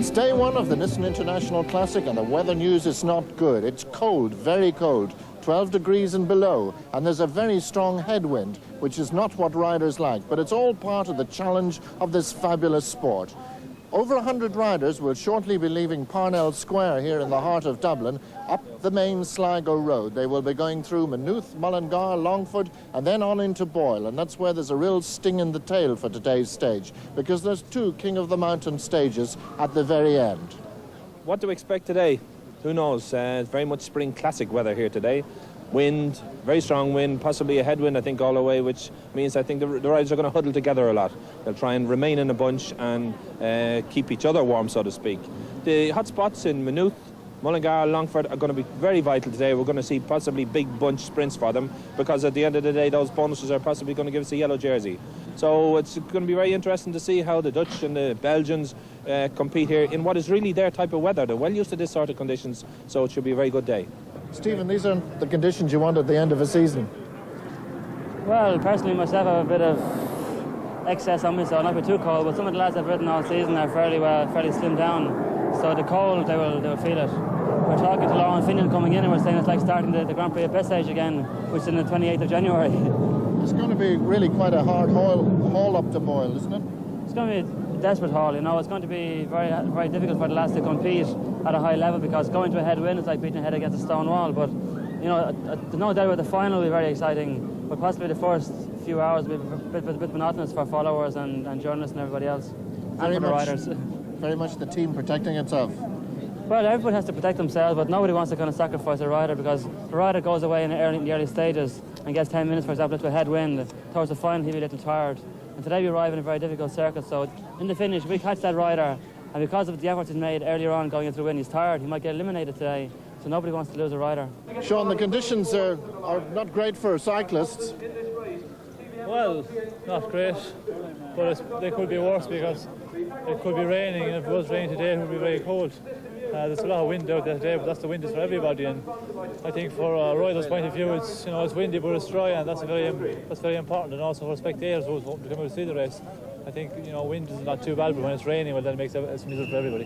It's day one of the Nissan International Classic, and the weather news is not good. It's cold, very cold, 12 degrees and below, and there's a very strong headwind, which is not what riders like, but it's all part of the challenge of this fabulous sport. Over 100 riders will shortly be leaving Parnell Square here in the heart of Dublin up the main Sligo Road. They will be going through Maynooth, Mullingar, Longford, and then on into Boyle, and that's where there's a real sting in the tail for today's stage, because there's two King of the Mountain stages at the very end. What do we expect today? Who knows? It's very much spring classic weather here today. Wind, very strong wind, possibly a headwind, I think, all the way, which means I think the riders are going to huddle together a lot. They'll try and remain in a bunch and keep each other warm, so to speak. The hot spots in Maynooth, Mullingar, Longford are going to be very vital today. We're going to see possibly big bunch sprints for them, because at the end of the day, those bonuses are possibly going to give us a yellow jersey. So it's going to be very interesting to see how the Dutch and the Belgians compete here in what is really their type of weather. They're well used to this sort of conditions, so it should be a very good day. Stephen, these aren't the conditions you want at the end of a season. Well, personally myself, I have a bit of excess on me, so I'll not be too cold, but some of the lads I've ridden all season are fairly slimmed down, so the cold, they will feel it. We're talking to Lauren Finian coming in, and we're saying it's like starting the Grand Prix at Bessage again, which is on the 28th of January. It's going to be really quite a hard haul up to Boyle, isn't it? It's going to be a desperate haul, you know. It's going to be very, very difficult for the lads to compete at a high level, because going to a headwind is like beating a head against a stone wall. But, you know, there's no doubt about the final will be very exciting, but possibly the first few hours will be a bit monotonous for followers and journalists and everybody else, and for the riders. Very much the team protecting itself. Well, everybody has to protect themselves, but nobody wants to kind of sacrifice a rider, because the rider goes away in the early stages and gets 10 minutes, for example, into a headwind. Towards the final, he'll be a little tired. And today we arrive in a very difficult circuit, so in the finish, we catch that rider, and because of the efforts he's made earlier on going into the wind, he's tired. He might get eliminated today, so nobody wants to lose a rider. Sean, the conditions are not great for cyclists. Well, not great, but they could be worse, because it could be raining, and if it was raining today, it would be very cold. There's a lot of wind out there today, but that's the wind is for everybody, and I think for a rider's point of view, it's windy but it's dry, and that's very important, and also for spectators who want to come out to see the race. I think wind is not too bad, but when it's raining, well, then it makes it miserable for everybody.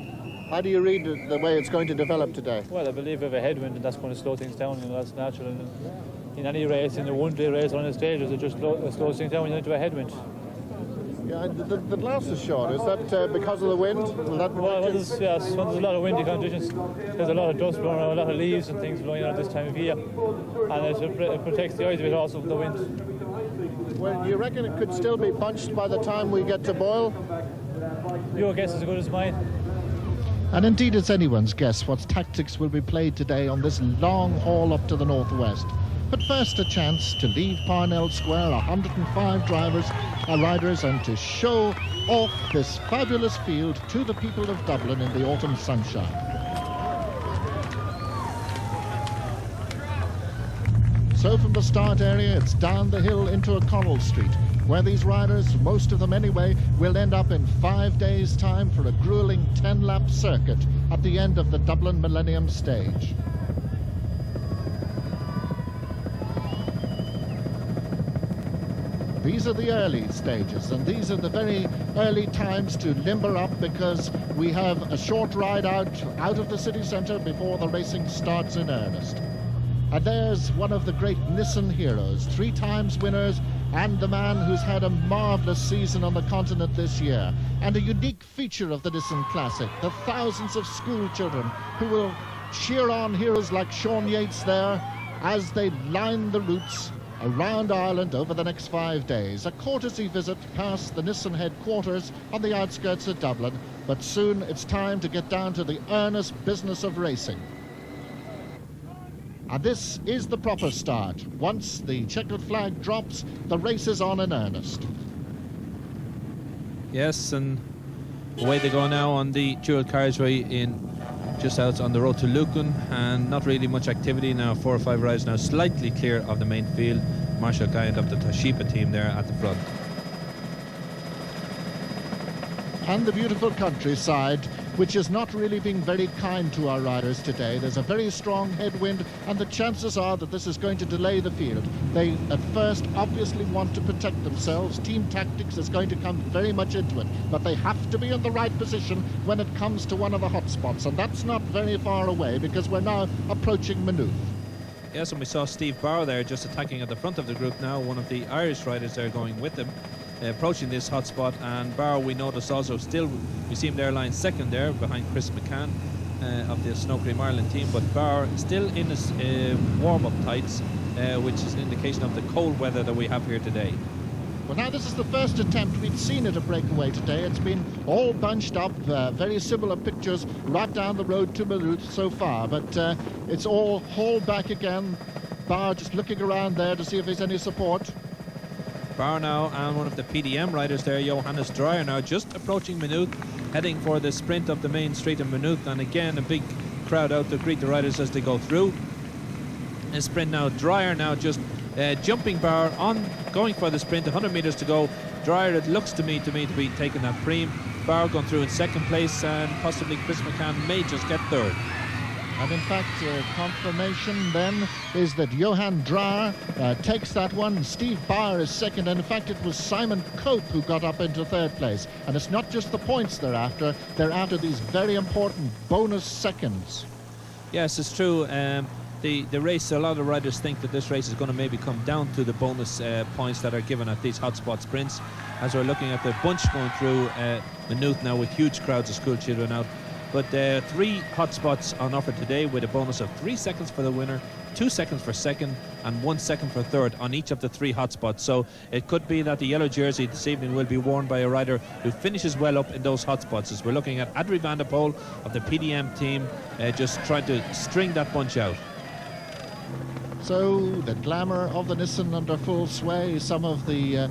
How do you read the way it's going to develop today? Well, I believe we have a headwind, and that's going to slow things down. That's natural. And in any race, in a one-day race on the stages, it just slows things down when you get into a headwind. Yeah, the glass is short. Is that because of the wind? When there's a lot of windy conditions, there's a lot of dust blowing around, a lot of leaves and things blowing around this time of year, and it protects the eyes a bit also from the wind. Well, you reckon it could still be bunched by the time we get to Boyle? Your guess is as good as mine. And indeed, it's anyone's guess what tactics will be played today on this long haul up to the northwest. But first, a chance to leave Parnell Square, 105 riders, and to show off this fabulous field to the people of Dublin in the autumn sunshine. So from the start area, it's down the hill into O'Connell Street, where these riders, most of them anyway, will end up in 5 days' time for a grueling 10-lap circuit at the end of the Dublin Millennium Stage. These are the early stages, and these are the very early times to limber up, because we have a short ride out of the city centre before the racing starts in earnest. And there's one of the great Nissan heroes, 3 times winners, and the man who's had a marvellous season on the continent this year. And a unique feature of the Nissan Classic, the thousands of school children who will cheer on heroes like Sean Yates there as they line the routes around Ireland over the next 5 days. A courtesy visit past the Nissan headquarters on the outskirts of Dublin, but soon it's time to get down to the earnest business of racing. And this is the proper start. Once the checkered flag drops, the race is on in earnest. Yes, and away they go now on the dual carriageway just out on the road to Lucan, and not really much activity now. 4 or 5 rides now slightly clear of the main field. Marshall Guiant of the Toshiba team there at the front. And the beautiful countryside which is not really being very kind to our riders today. There's a very strong headwind, and the chances are that this is going to delay the field. They at first obviously want to protect themselves. Team tactics is going to come very much into it, but they have to be in the right position when it comes to one of the hot spots, and that's not very far away because we're now approaching Maynooth. Yes, and we saw Steve Barr there just attacking at the front of the group now, one of the Irish riders there going with him, approaching this hot spot. And Barr, we noticed also still, we see him there lying second there behind Chris McCann of the Snow Cream Ireland team, but Barr still in his warm-up tights, which is an indication of the cold weather that we have here today. Well, now this is the first attempt we've seen at a breakaway today. It's been all bunched up, very similar pictures right down the road to Maynooth so far, but it's all hauled back again. Barr just looking around there to see if there's any support. Barr now and one of the PDM riders there, Johannes Dreyer, now just approaching Maynooth, heading for the sprint up the main street in Maynooth, and again a big crowd out to greet the riders as they go through. A sprint now, Dreyer now just jumping Barr on, going for the sprint, 100 metres to go. Dreyer, it looks to me to be taking that preem. Barr going through in second place, and possibly Chris McCann may just get third. And in fact, confirmation then is that Johan Dreyer takes that one. Steve Barr is second, and in fact it was Simon Cope who got up into third place. And it's not just the points they're after these very important bonus seconds. Yes, it's true. The race, a lot of riders think that this race is going to maybe come down to the bonus points that are given at these hotspot sprints. As we're looking at the bunch going through Maynooth now with huge crowds of school children out. But 3 hotspots on offer today with a bonus of 3 seconds for the winner, 2 seconds for second, and 1 second for third on each of the 3 hotspots. So it could be that the yellow jersey this evening will be worn by a rider who finishes well up in those hotspots. As we're looking at Adri van der Poel of the PDM team just trying to string that bunch out. So the glamour of the Nissan under full sway. Some of the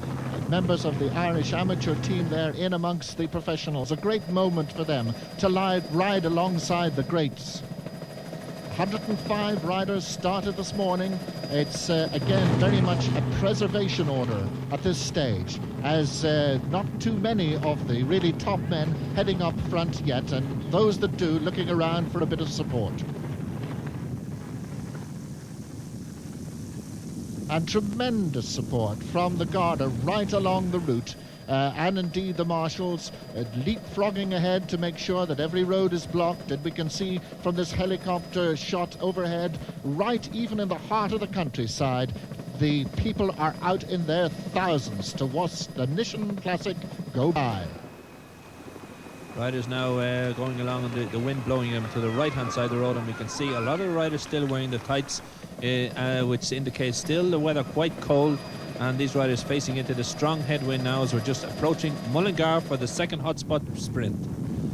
members of the Irish amateur team there in amongst the professionals. A great moment for them to ride alongside the greats. 105 riders started this morning. It's again very much a preservation order at this stage, as not too many of the really top men heading up front yet, and those that do looking around for a bit of support. And tremendous support from the Garda right along the route, and indeed the marshals leapfrogging ahead to make sure that every road is blocked. And we can see from this helicopter shot overhead, right even in the heart of the countryside, the people are out in their thousands to watch the Nissan Classic go by. Riders now going along, and the wind blowing them to the right-hand side of the road, and we can see a lot of the riders still wearing the tights, which indicates still the weather quite cold, and these riders facing into the strong headwind now as we're just approaching Mullingar for the second hotspot sprint.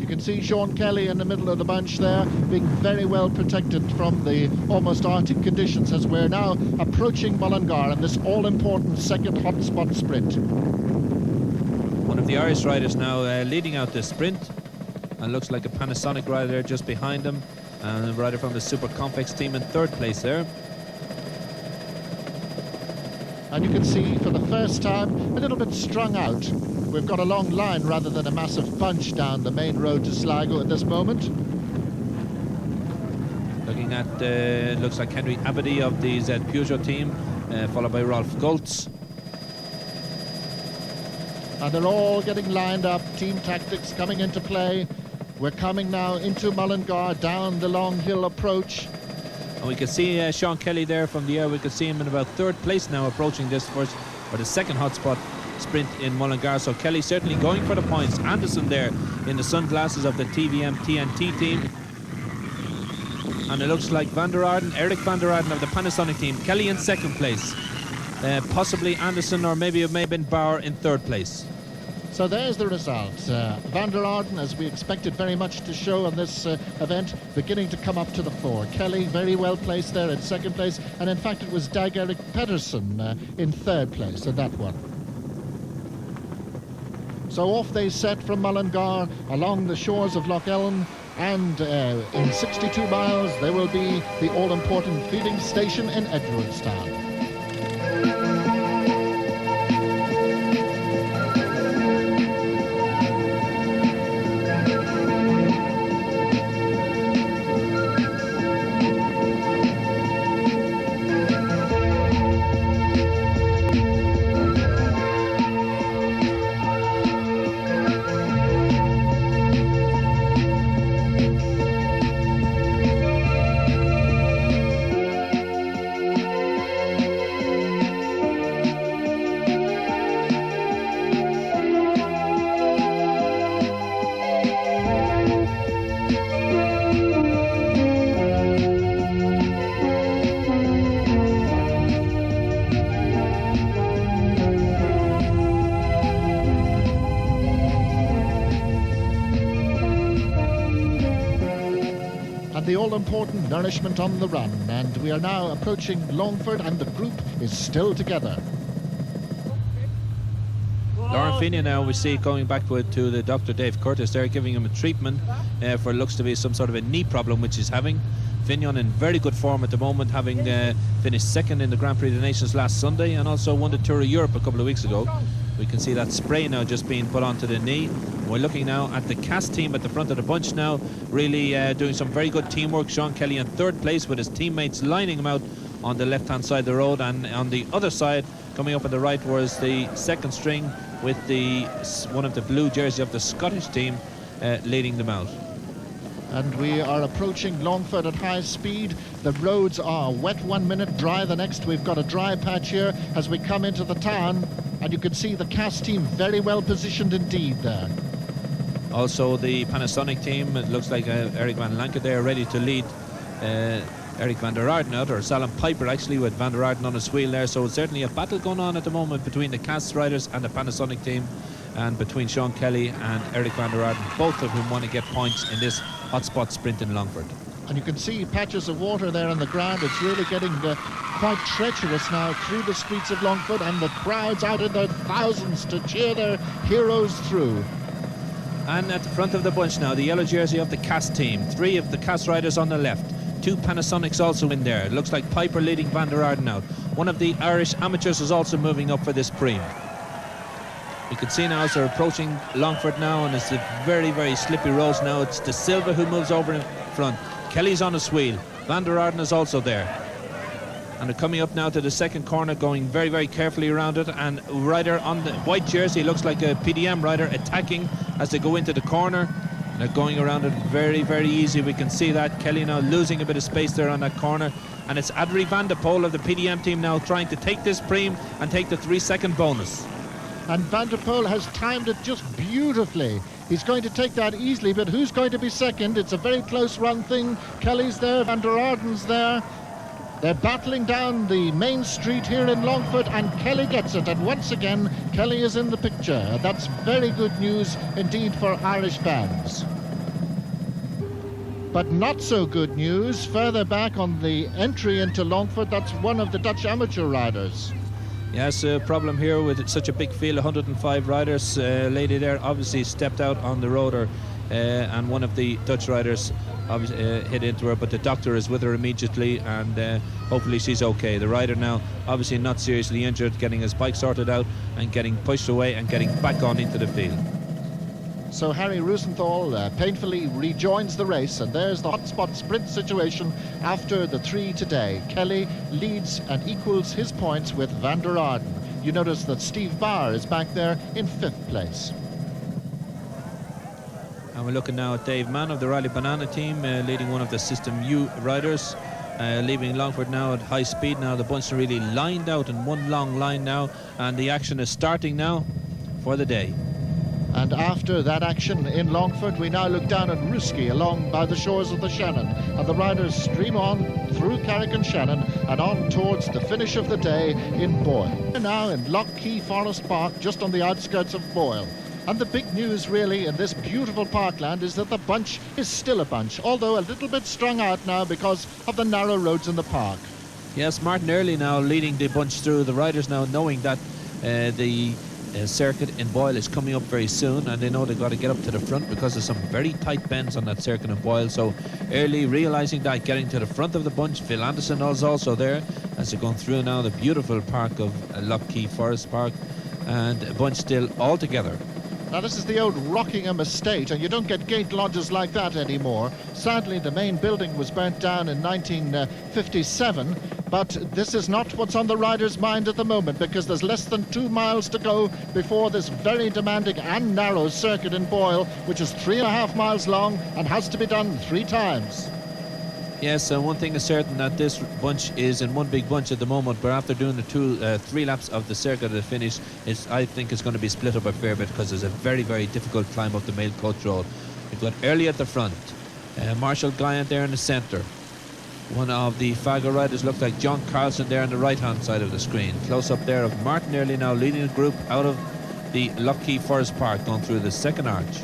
You can see Sean Kelly in the middle of the bunch there, being very well protected from the almost Arctic conditions as we're now approaching Mullingar in this all-important second hotspot sprint. One of the Irish riders now leading out the sprint, and looks like a Panasonic rider there just behind him, and a rider from the Super Convex team in third place there. And you can see for the first time a little bit strung out. We've got a long line rather than a massive bunch down the main road to Sligo at this moment. Looking at, looks like Henry Abadi of the Z Peugeot team, followed by Rolf Goltz. And they're all getting lined up, team tactics coming into play. We're coming now into Mullingar, down the long hill approach. And we can see Sean Kelly there from the air. We can see him in about third place now, approaching this first, or the second hotspot sprint in Mullingar. So Kelly certainly going for the points. Anderson there in the sunglasses of the TVM TNT team. And it looks like Eric van der Arden of the Panasonic team. Kelly in second place. Possibly Anderson, or maybe it may have been Bauer in third place. So there's the result. Van der Arden, as we expected very much to show on this event, beginning to come up to the fore. Kelly very well placed there in second place, and in fact it was Dag Erik Pedersen in third place in that one. So off they set from Mullingar along the shores of Loch Ellen, and in 62 miles there will be the all-important feeding station in Edwardstown. all-important nourishment on the run. And we are now approaching Longford, and the group is still together. Lauren Finian now we see going back to the Dr. Dave Curtis there, giving him a treatment for looks to be some sort of a knee problem which he's having. Finian in very good form at the moment, having finished second in the Grand Prix of the Nations last Sunday and also won the Tour of Europe a couple of weeks ago. We can see that spray now just being put onto the knee. We're looking now at the Cass team at the front of the bunch now, really doing some very good teamwork. Sean Kelly in third place with his teammates lining him out on the left-hand side of the road, and on the other side, coming up on the right, was the second string with one of the blue jersey of the Scottish team leading them out. And we are approaching Longford at high speed. The roads are wet 1 minute, dry the next. We've got a dry patch here as we come into the town, and you can see the Cass team very well positioned indeed there. Also the Panasonic team, it looks like Eric Van Lanke there ready to lead Eric van der Aarden out, or Salem Piper actually, with van der Aarden on his wheel there. So it's certainly a battle going on at the moment between the Cass riders and the Panasonic team, and between Sean Kelly and Eric van der Aarden, both of whom want to get points in this hotspot sprint in Longford. And you can see patches of water there on the ground. It's really getting quite treacherous now through the streets of Longford, and the crowds out in their thousands to cheer their heroes through. And at the front of the bunch now, the yellow jersey of the Cass team. 3 of the Cass riders on the left. 2 Panasonics also in there. It looks like Piper leading van der Aarden out. One of the Irish amateurs is also moving up for this Prix. You can see now as they're approaching Longford now, and it's a very, very slippy roads now. It's De Silva who moves over in front. Kelly's on his wheel. Van der Aarden is also there. And they're coming up now to the second corner, going very, very carefully around it. And a rider on the white jersey, looks like a PDM rider, attacking as they go into the corner. They're going around it very, very easy. We can see that. Kelly now losing a bit of space there on that corner. And it's Adrie van der Poel of the PDM team now trying to take this Prix and take the 3-second bonus. And Van der Poel has timed it just beautifully. He's going to take that easily, but who's going to be second? It's a very close run thing. Kelly's there, Van der Aarden's there. They're battling down the main street here in Longford, and Kelly gets it. And once again, Kelly is in the picture. That's very good news indeed for Irish fans. But not so good news further back on the entry into Longford. That's one of the Dutch amateur riders. Yes, a problem here with such a big field, 105 riders. Lady there obviously stepped out on the road, and one of the Dutch riders obviously hit into her, but the doctor is with her immediately, and hopefully she's okay. The rider now obviously not seriously injured, getting his bike sorted out and getting pushed away and getting back on into the field. So Harry Rosenthal painfully rejoins the race, and there's the hotspot sprint situation after the 3 today. Kelly leads and equals his points with Van der Aarden. You notice that Steve Barr is back there in 5th place. And we're looking now at Dave Mann of the Riley Banana team, leading one of the System U riders, leaving Longford now at high speed. Now the bunch are really lined out in one long line now, and the action is starting now for the day. And after that action in Longford, we now look down at Ruski along by the shores of the Shannon, and the riders stream on through Carrick and Shannon and on towards the finish of the day in Boyle. We're now in Loch Key Forest Park, just on the outskirts of Boyle. And the big news really in this beautiful parkland is that the bunch is still a bunch, although a little bit strung out now because of the narrow roads in the park. Yes, Martin Early now leading the bunch through. The riders now knowing that the circuit in Boyle is coming up very soon, and they know they've got to get up to the front because there's some very tight bends on that circuit in Boyle. So Early realising that, getting to the front of the bunch. Phil Anderson is also there as they're going through now the beautiful park of Loch Key Forest Park, and a bunch still all together. Now this is the old Rockingham estate, and you don't get gate lodges like that anymore. Sadly, the main building was burnt down in 1957, but this is not what's on the riders' mind at the moment, because there's less than 2 miles to go before this very demanding and narrow circuit in Boyle, which is 3.5 miles long and has to be done 3 times. Yes, and one thing is certain, that this bunch is in one big bunch at the moment, but after doing the 3 laps of the circuit at the finish, I think it's going to be split up a fair bit, because there's a very, very difficult climb up the Mail Coach Road. We've got Early at the front, Marshall Guyan there in the centre. One of the Fago riders looked like John Carlson there on the right-hand side of the screen. Close up there of Martin Early now leading the group out of the Loch Key Forest Park, going through the second arch.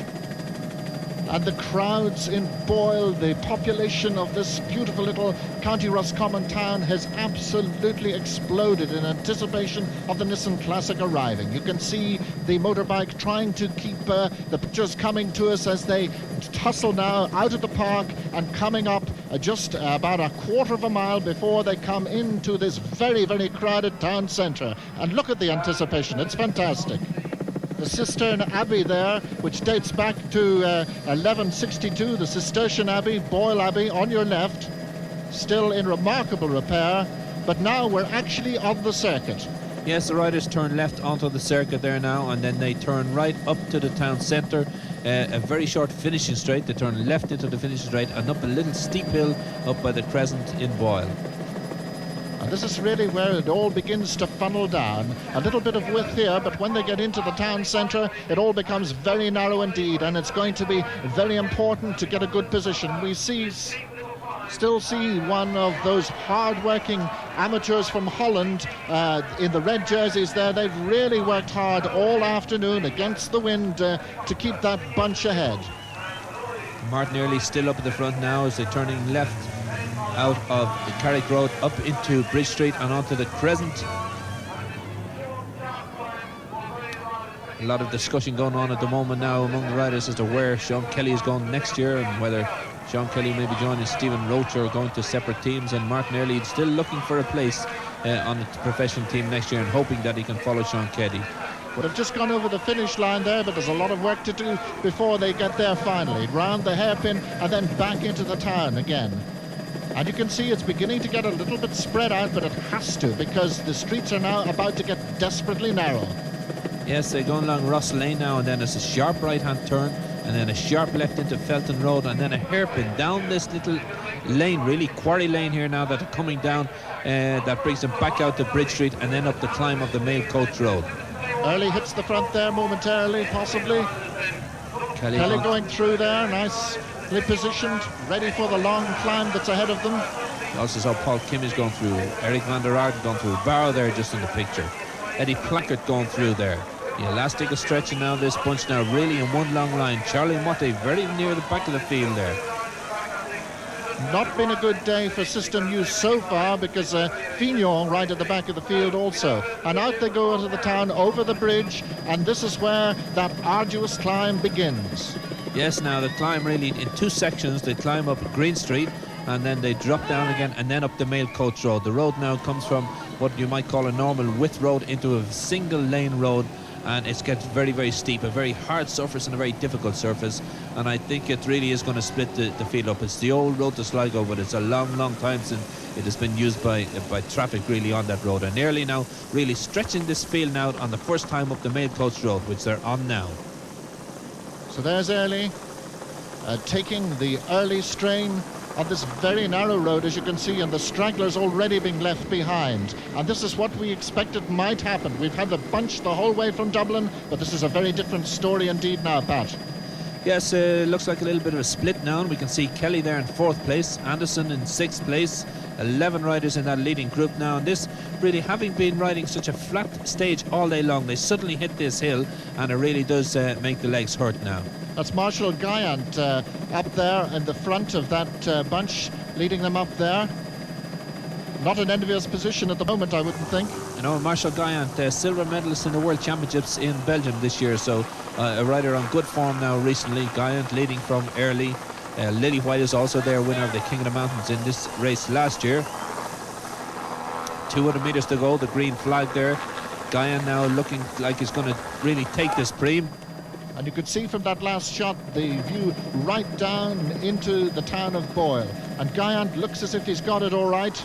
and the crowds in Boyle, the population of this beautiful little County Roscommon town has absolutely exploded in anticipation of the Nissan Classic arriving. You can see the motorbike trying to keep the pictures coming to us as they tussle now out of the park and coming up just about a quarter of a mile before they come into this very, very crowded town centre. And look at the anticipation, it's fantastic. The Cistern Abbey there, which dates back to 1162, the Cistercian Abbey, Boyle Abbey on your left, still in remarkable repair, but now we're actually on the circuit. Yes, the riders turn left onto the circuit there now, and then they turn right up to the town centre. A very short finishing straight. They turn left into the finishing straight and up a little steep hill up by the Crescent in Boyle. And this is really where it all begins to funnel down. A little bit of width here, but when they get into the town centre, it all becomes very narrow indeed, and it's going to be very important to get a good position. We still see one of those hard-working amateurs from Holland in the red jerseys there. They've really worked hard all afternoon against the wind to keep that bunch ahead. Martin Early still up at the front now as they're turning left out of the Carrick Road up into Bridge Street and onto the Crescent. A lot of discussion going on at the moment now among the riders as to where Sean Kelly is going next year and whether Sean Kelly may be joining Stephen Roach or going to separate teams, and Martin Early is still looking for a place on the professional team next year and hoping that he can follow Sean Kelly. Would have just gone over the finish line there, but there's a lot of work to do before they get there finally. Round the hairpin and then back into the town again. And you can see it's beginning to get a little bit spread out, but it has to, because the streets are now about to get desperately narrow. Yes, they're going along Ross Lane now, and then it's a sharp right-hand turn, and then a sharp left into Felton Road, and then a hairpin down this little lane, really quarry lane here now that are coming down, that brings them back out to Bridge Street and then up the climb of the Mail Coach Road. Early hits the front there momentarily, possibly. Kelly going through there, nicely positioned, ready for the long climb that's ahead of them. You also saw Paul Kimmage going through, Eric van der Aarden going through, Barrow there just in the picture, Eddie Plackett going through there. The elastic is stretching now, this bunch now really in one long line. Charlie Motte very near the back of the field there. Not been a good day for System News so far, because Fignon right at the back of the field also. And out they go into the town over the bridge, and this is where that arduous climb begins. Yes, now the climb really in two sections. They climb up Green Street and then they drop down again and then up the Mail Coach Road. The road now comes from what you might call a normal width road into a single lane road, and it gets very, very steep, a very hard surface and a very difficult surface, and I think it really is going to split the field up. It's the old road to Sligo, but it's a long, long time since it has been used by traffic really on that road, and Early now really stretching this field out on the first time up the Mail Coach Road, which they're on now. So there's Early taking the early strain on this very narrow road, as you can see, and the stragglers already being left behind. And this is what we expected might happen. We've had the bunch the whole way from Dublin, but this is a very different story indeed now, Pat. Yes, looks like a little bit of a split now, and we can see Kelly there in 4th place, Anderson in 6th place, 11 riders in that leading group now, and this really, having been riding such a flat stage all day long, they suddenly hit this hill, and it really does make the legs hurt now. That's Marshall Guyant up there in the front of that bunch, leading them up there. Not an envious position at the moment, I wouldn't think. You know, Marshall Guyant, silver medalist in the World Championships in Belgium this year, so a rider on good form now recently. Guyant leading from early. Lily White is also there, winner of the King of the Mountains in this race last year. 200 metres to go, the green flag there. Guyant now looking like he's going to really take this preem. And you could see from that last shot the view right down into the town of Boyle. And Guyant looks as if he's got it all right.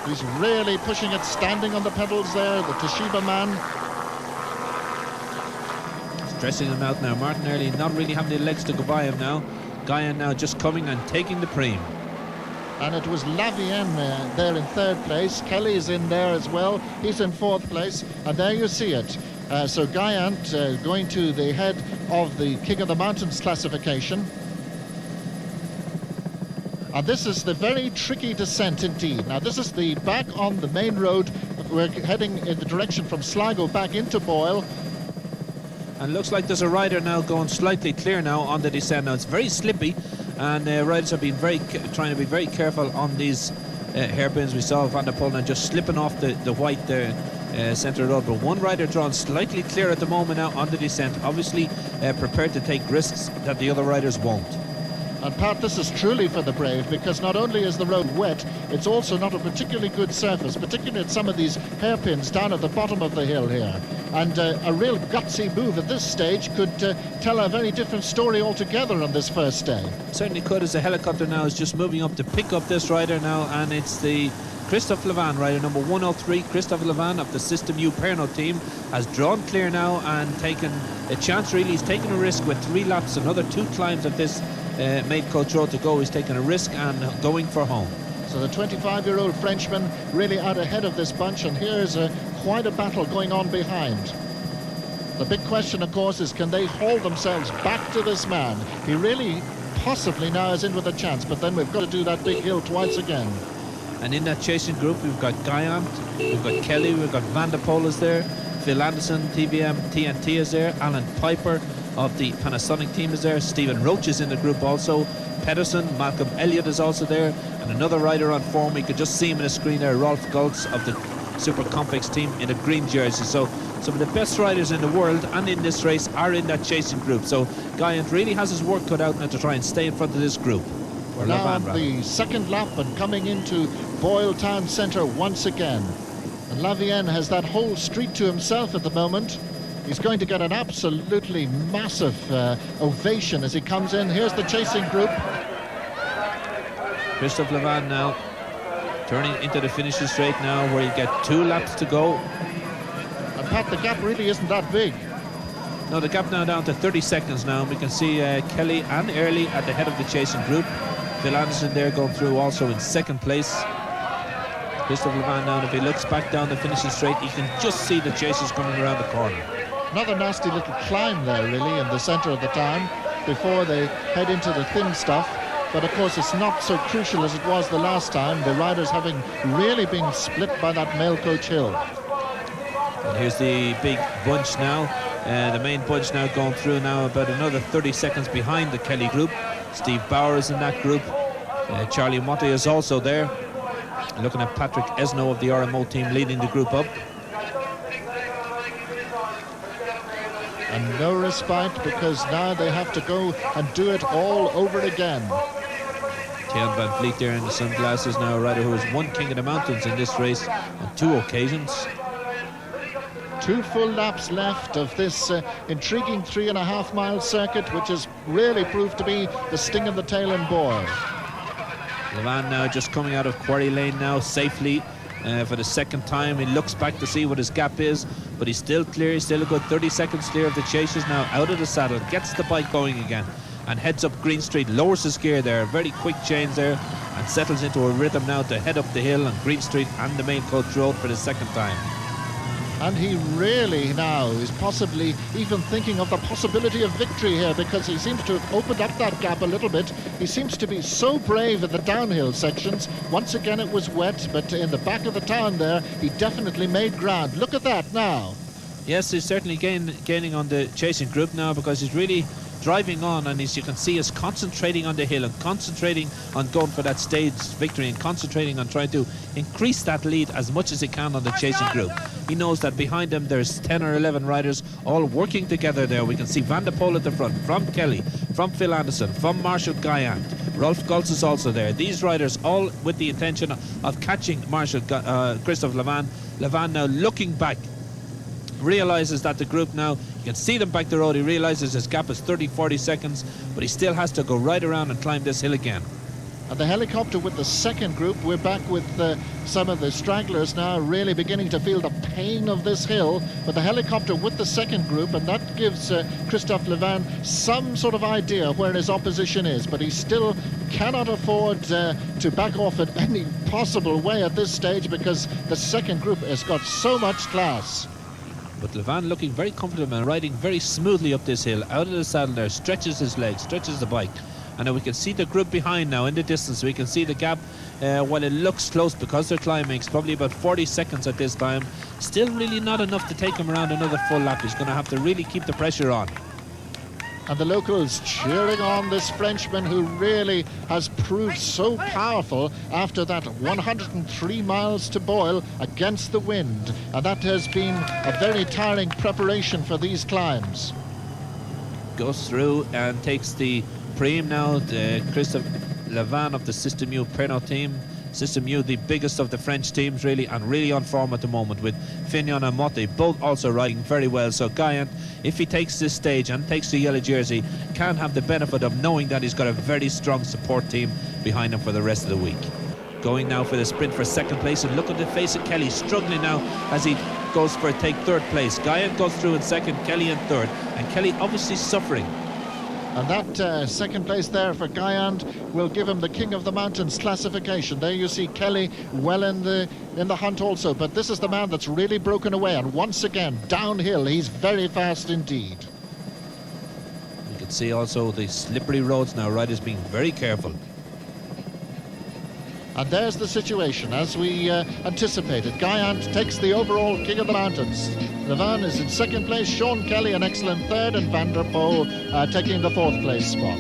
He's really pushing it, standing on the pedals there, the Toshiba man. Stressing him out now. Martin Early not really having the legs to go by him now. Guyant now just coming and taking the preem. And it was Lavienne there in 3rd place. Kelly's in there as well. He's in 4th place. And there you see it. So Guyant going to the head of the King of the Mountains classification. And this is the very tricky descent indeed. Now this is the back on the main road. We're heading in the direction from Sligo back into Boyle. And looks like there's a rider now going slightly clear now on the descent. Now it's very slippy, and riders have been trying to be very careful on these hairpins. We saw Van der Poel just slipping off the white there. Centre road, but one rider drawn slightly clear at the moment now on the descent, obviously prepared to take risks that the other riders won't. And Pat, this is truly for the brave, because not only is the road wet, it's also not a particularly good surface, particularly at some of these hairpins down at the bottom of the hill here. And a real gutsy move at this stage could tell a very different story altogether on this first day. Certainly could, as the helicopter now is just moving up to pick up this rider now, and it's the Christophe Levan, rider number 103, Christophe Levan of the System U Pernod team, has drawn clear now and taken a chance really. He's taken a risk with 3 laps, another 2 climbs of this Maid Coach Road to go. He's taken a risk and going for home. So the 25-year-old Frenchman really out ahead of this bunch, and here's quite a battle going on behind. The big question, of course, is can they haul themselves back to this man? He really possibly now is in with a chance, but then we've got to do that big hill twice again. And in that chasing group, we've got Guyant, we've got Kelly, we've got Van der Poel is there, Phil Anderson, TVM, TNT is there, Alan Piper of the Panasonic team is there, Stephen Roach is in the group also, Pedersen, Malcolm Elliott is also there, and another rider on form, we could just see him on the screen there, Rolf Gultz of the Super Complex team in a green jersey. So some of the best riders in the world and in this race are in that chasing group. So Guyant really has his work cut out now to try and stay in front of this group. We're now on the second lap and coming into Boyle Town Centre once again. And Lavienne has that whole street to himself at the moment. He's going to get an absolutely massive ovation as he comes in. Here's the chasing group. Christophe Levan now turning into the finishing straight now, where he'll get 2 laps to go. And Pat, the gap really isn't that big. No, the gap now down to 30 seconds now. We can see Kelly and Early at the head of the chasing group. Phil Anderson there going through also in second place. Christophe Levan now, if he looks back down the finishing straight, you can just see the chasers coming around the corner. Another nasty little climb there, really, in the centre of the town before they head into the thin stuff. But, of course, it's not so crucial as it was the last time, the riders having really been split by that mail coach hill. And here's the big bunch now. The main bunch now going through now, about another 30 seconds behind the Kelly group. Steve Bauer is in that group. Charlie Motte is also there. Looking at Patrick Esno of the RMO team leading the group up. And no respite, because now they have to go and do it all over again. Tian Van Vliet there in the sunglasses now, a rider who has won King of the Mountains in this race on 2 occasions. 2 full laps left of this intriguing 3.5-mile circuit, which has really proved to be the sting of the tail in Boyle. Levan now just coming out of Quarry Lane now safely for the second time. He looks back to see what his gap is, but he's still clear. He's still a good 30 seconds clear of the chasers now, out of the saddle, gets the bike going again and heads up Green Street, lowers his gear there, very quick change there, and settles into a rhythm now to head up the hill on Green Street and the Main Coach Road for the second time. And he really now is possibly even thinking of the possibility of victory here, because he seems to have opened up that gap a little bit. He seems to be so brave in the downhill sections. Once again it was wet, but in the back of the town there, he definitely made ground. Look at that now. Yes, he's certainly gaining on the chasing group now, because he's really driving on, and as you can see, is concentrating on the hill and concentrating on going for that stage victory and concentrating on trying to increase that lead as much as he can on the chasing group. He knows that behind him there's 10 or 11 riders all working together there. We can see Van der Poel at the front, from Kelly, from Phil Anderson, from Marshall Guyant. Rolf Gultz is also there. These riders all with the intention of catching Christophe Levan. Levan now looking back, realizes that the group now, you can see them back the road, he realizes his gap is 30-40 seconds, but he still has to go right around and climb this hill again. And the helicopter with the second group, we're back with some of the stragglers now really beginning to feel the pain of this hill, but the helicopter with the second group, and that gives Christophe Levan some sort of idea where his opposition is, but he still cannot afford to back off in any possible way at this stage, because the second group has got so much class. But Levan looking very comfortable and riding very smoothly up this hill, out of the saddle there, stretches his legs, stretches the bike. And now we can see the group behind now in the distance. We can see the gap. While it looks close because they're climbing, it's probably about 40 seconds at this time. Still really not enough to take him around another full lap. He's going to have to really keep the pressure on. And the locals cheering on this Frenchman who really has proved so powerful after that 103 miles to Boyle against the wind. And that has been a very tiring preparation for these climbs. Goes through and takes the Prime now, Christophe Levan of the System U Pernod team. System U, the biggest of the French teams, really, and really on form at the moment, with Fignon and Motte both also riding very well. So Guyant, if he takes this stage and takes the yellow jersey, can have the benefit of knowing that he's got a very strong support team behind him for the rest of the week. Going now for the sprint for second place, and look at the face of Kelly, struggling now as he goes for take third place. Guyant goes through in second, Kelly in third, and Kelly obviously suffering. And that second place there for Guyand will give him the King of the Mountains classification. There you see Kelly well in the hunt also. But this is the man that's really broken away. And once again, downhill, he's very fast indeed. You can see also the slippery roads now. Riders being very careful. And there's the situation as we anticipated. Guyant takes the overall King of the Mountains. Levan is in second place, Sean Kelly an excellent third, and Van der Poel taking the fourth place spot.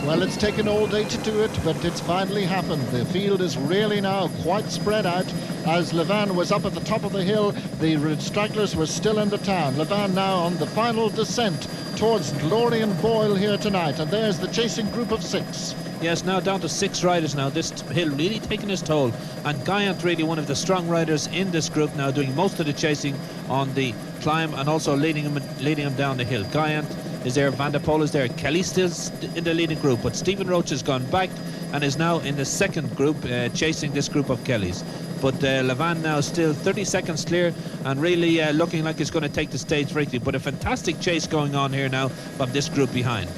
Well, it's taken all day to do it, but it's finally happened. The field is really now quite spread out. As Levan was up at the top of the hill, the stragglers were still in the town. Levan now on the final descent towards Glory and Boyle here tonight. And there's the chasing group of 6. Yes, now down to 6 riders now. This hill really taking its toll. And Guyant really one of the strong riders in this group now, doing most of the chasing on the climb and also leading him down the hill. Guyant is there, Van der Poel is there, Kelly still in the leading group, but Stephen Roach has gone back and is now in the second group, chasing this group of Kellys. But Levan now still 30 seconds clear and really looking like he's going to take the stage victory. But a fantastic chase going on here now from this group behind.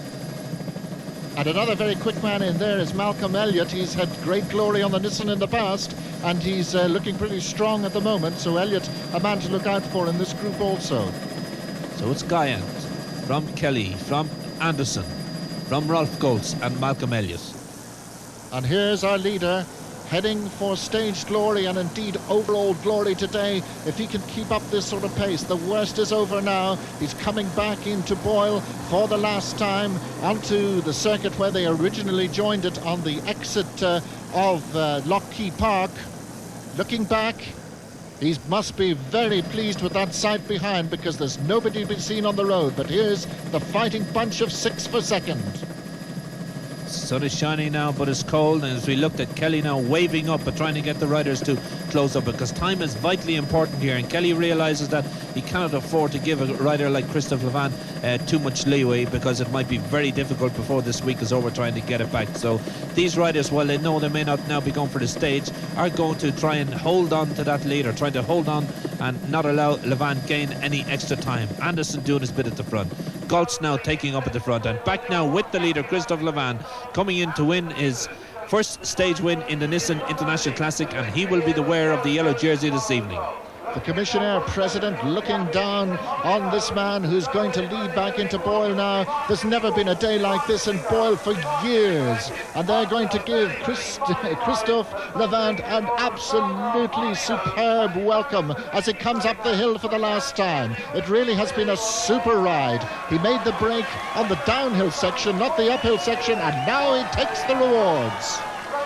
And another very quick man in there is Malcolm Elliott. He's had great glory on the Nissan in the past, and he's looking pretty strong at the moment. So Elliott, a man to look out for in this group also. So it's Guyant, from Kelly, from Anderson, from Rolf Goltz and Malcolm Elliott. And here's our leader heading for stage glory and indeed overall glory today. If he can keep up this sort of pace, the worst is over now. He's coming back into Boyle for the last time onto the circuit where they originally joined it on the exit of Lockheed Park. Looking back, he must be very pleased with that sight behind, because there's nobody to be seen on the road. But here's the fighting bunch of 6 for second. sun is shining now, but it's cold, and as we looked at Kelly now waving up but trying to get the riders to close up, because time is vitally important here, and Kelly realises that he cannot afford to give a rider like Christophe Levant too much leeway, because it might be very difficult before this week is over trying to get it back. So these riders, while they know they may not now be going for the stage, are going to try and hold on to that leader, trying to hold on and not allow Levant gain any extra time. Anderson doing his bit at the front, Galt's now taking up at the front, and back now with the leader Christophe Levant, coming in to win his first stage win in the Nissan International Classic, and he will be the wearer of the yellow jersey this evening. The Commissioner President looking down on this man who's going to lead back into Boyle now. There's never been a day like this in Boyle for years, and they're going to give Christophe Levant an absolutely superb welcome as he comes up the hill for the last time. It really has been a super ride. He made the break on the downhill section, not the uphill section, and now he takes the rewards.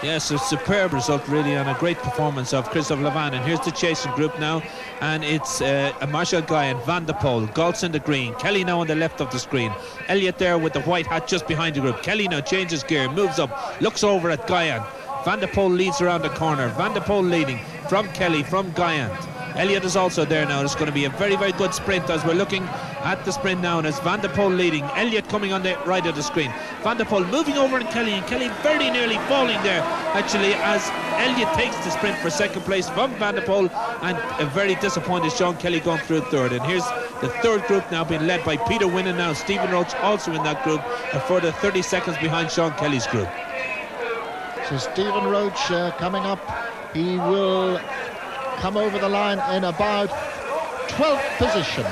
Yes, a superb result really, and a great performance of Christophe Levant. And here's the chasing group now, and it's Marshall Guy and Van der Poel, Galt's in the green, Kelly now on the left of the screen, Elliott there with the white hat just behind the group. Kelly now changes gear, moves up, looks over at Guyan. Van der Poel leads around the corner. Van der Poel leading from Kelly, from Guyan. Elliott is also there now. It's going to be a very, very good sprint as we're looking at the sprint now, and it's Van der Poel leading, Elliott coming on the right of the screen, Van der Poel moving over and Kelly very nearly falling there actually, as Elliott takes the sprint for second place from Van der Poel, and a very disappointed Sean Kelly going through third. And here's the third group now being led by Peter Winnan now, Stephen Roach also in that group, a further 30 seconds behind Sean Kelly's group. So Stephen Roach coming up, he will come over the line in about 12th position.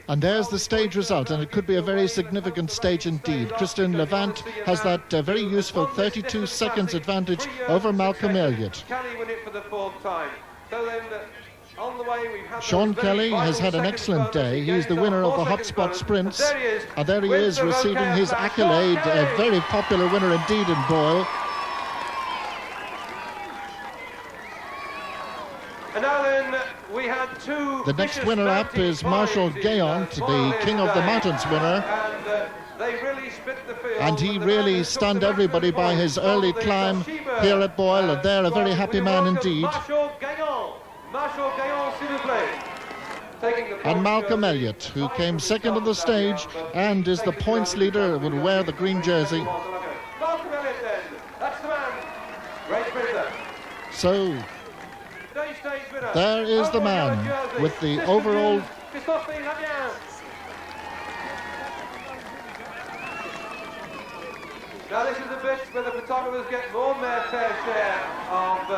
And there's the stage result, and it could be a very significant stage indeed. Christian Levant has that very useful 32 seconds advantage over Malcolm Elliott. Sean Kelly has had an excellent day. He's the winner of the hotspot sprints, and there he is receiving his accolade, a very popular winner indeed in Boyle. And now then, we had two. The next winner up is Marshall Gayant, the King of the Mountains winner. And he really stunned everybody by his early climb here at Boyle, and they're a very happy man indeed. And Malcolm Elliott, who came second on the stage and is the points leader, will wear the green jersey. So there is the man with the overall. Now this is the bit where the photographers get more than their fair share of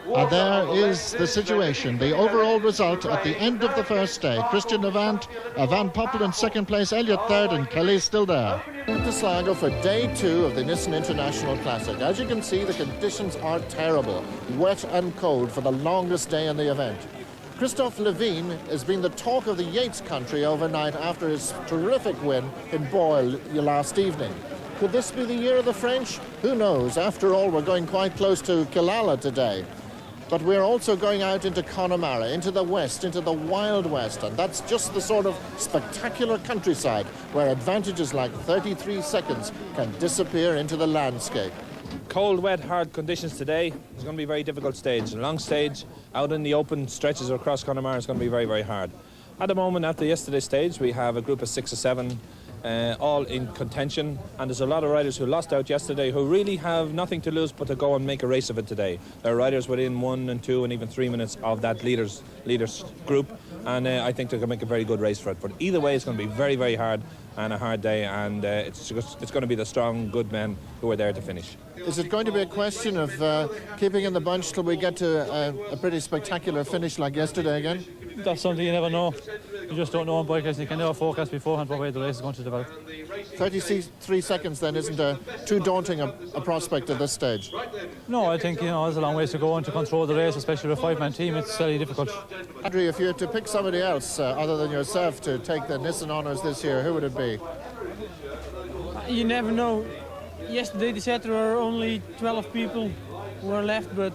And there is the situation, the overall result at the end of the first day. Christian Levant, Van Poppel in second place, Elliott third, and Kelly still there. To Sligo for day 2 of the Nissan International Classic. As you can see, the conditions are terrible, wet and cold for the longest day in the event. Christophe Levant has been the talk of the Yates country overnight after his terrific win in Boyle last evening. Could this be the year of the French? Who knows? After all, we're going quite close to Killala today. But we're also going out into Connemara, into the west, into the Wild West, and that's just the sort of spectacular countryside where advantages like 33 seconds can disappear into the landscape. Cold, wet, hard conditions today. It's going to be a very difficult stage. A long stage out in the open stretches across Connemara is going to be very, very hard. At the moment, after yesterday's stage, we have a group of 6 or 7 all in contention, and there's a lot of riders who lost out yesterday who really have nothing to lose but to go and make a race of it today. There are riders within 1 and 2 and even 3 minutes of that leaders group, and I think they're going to make a very good race for it. But either way, it's going to be very, very hard and a hard day, and it's going to be the strong, good men who are there to finish. Is it going to be a question of keeping in the bunch till we get to a pretty spectacular finish like yesterday again? That's something you never know. You just don't know on bike racing. You can never forecast beforehand what way the race is going to develop. 33 seconds then isn't too daunting a prospect at this stage. No, I think there's a long ways to go, and to control the race, especially with a 5-man team, it's very difficult. Andrew, if you had to pick somebody else other than yourself to take the Nissan honours this year, who would it be? You never know. Yesterday they said there were only 12 people who were left, but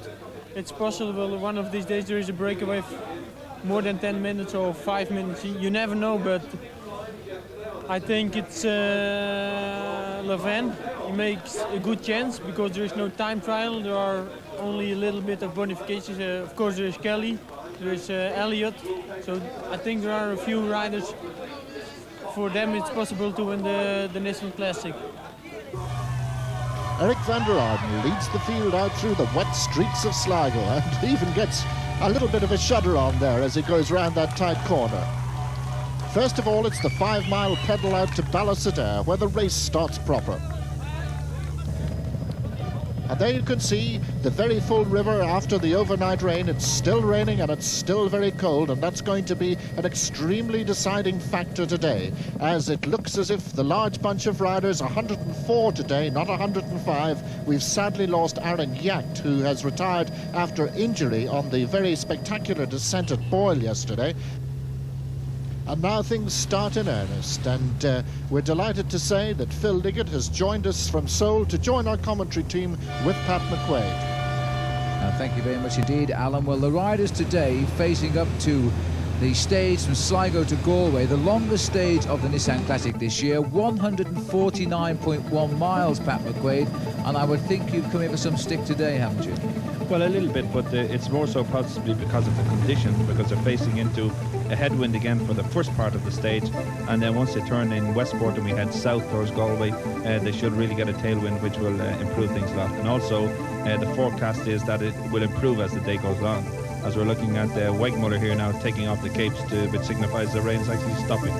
it's possible one of these days there is a breakaway more than 10 minutes or 5 minutes. You never know, but I think it's Leven. He makes a good chance because there is no time trial. There are only a little bit of bonifications. Of course, there is Kelly, there is Elliott. So I think there are a few riders. For them, it's possible to win the Nissan Classic. Eric van der Arden leads the field out through the wet streets of Sligo and even gets a little bit of a shudder on there as he goes round that tight corner. First of all, it's the 5-mile pedal out to Ballacedare where the race starts proper. And there you can see the very full river after the overnight rain. It's still raining and it's still very cold, and that's going to be an extremely deciding factor today, as it looks as if the large bunch of riders, 104 today, not 105. We've sadly lost Aaron Yacht, who has retired after injury on the very spectacular descent at Boyle yesterday. And now things start in earnest, and we're delighted to say that Phil Liggett has joined us from Seoul to join our commentary team with Pat McQuaid. Thank you very much indeed, Alan. Well, the riders today facing up to the stage from Sligo to Galway, the longest stage of the Nissan Classic this year, 149.1 miles, Pat McQuaid, and I would think you've come in for some stick today, haven't you? Well, a little bit, but it's more so possibly because of the conditions, because they're facing into a headwind again for the first part of the stage, and then once they turn in Westport and we head south towards Galway, they should really get a tailwind, which will improve things a lot. And also, the forecast is that it will improve as the day goes on, as we're looking at Wegmuller here now taking off the capes, which signifies the rain's actually stopping.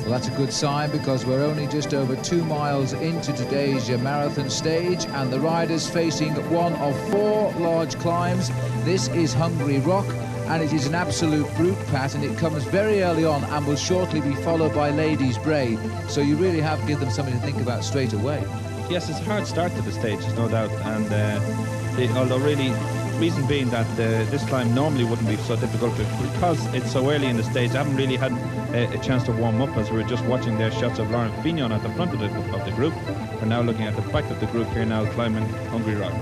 Well, that's a good sign, because we're only just over 2 miles into today's marathon stage, and the riders facing one of 4 large climbs. This is Hungary Rock, and it is an absolute brute, Pat, and it comes very early on and will shortly be followed by Ladies Braid. So you really have given them something to think about straight away. Yes, it's a hard start to the stage, there's no doubt, and although really, reason being that this climb normally wouldn't be so difficult, but because it's so early in the stage, I haven't really had a chance to warm up, as we were just watching their shots of Laurent Fignon at the front of the group. We're now looking at the back of the group here now, climbing Hungary Rock.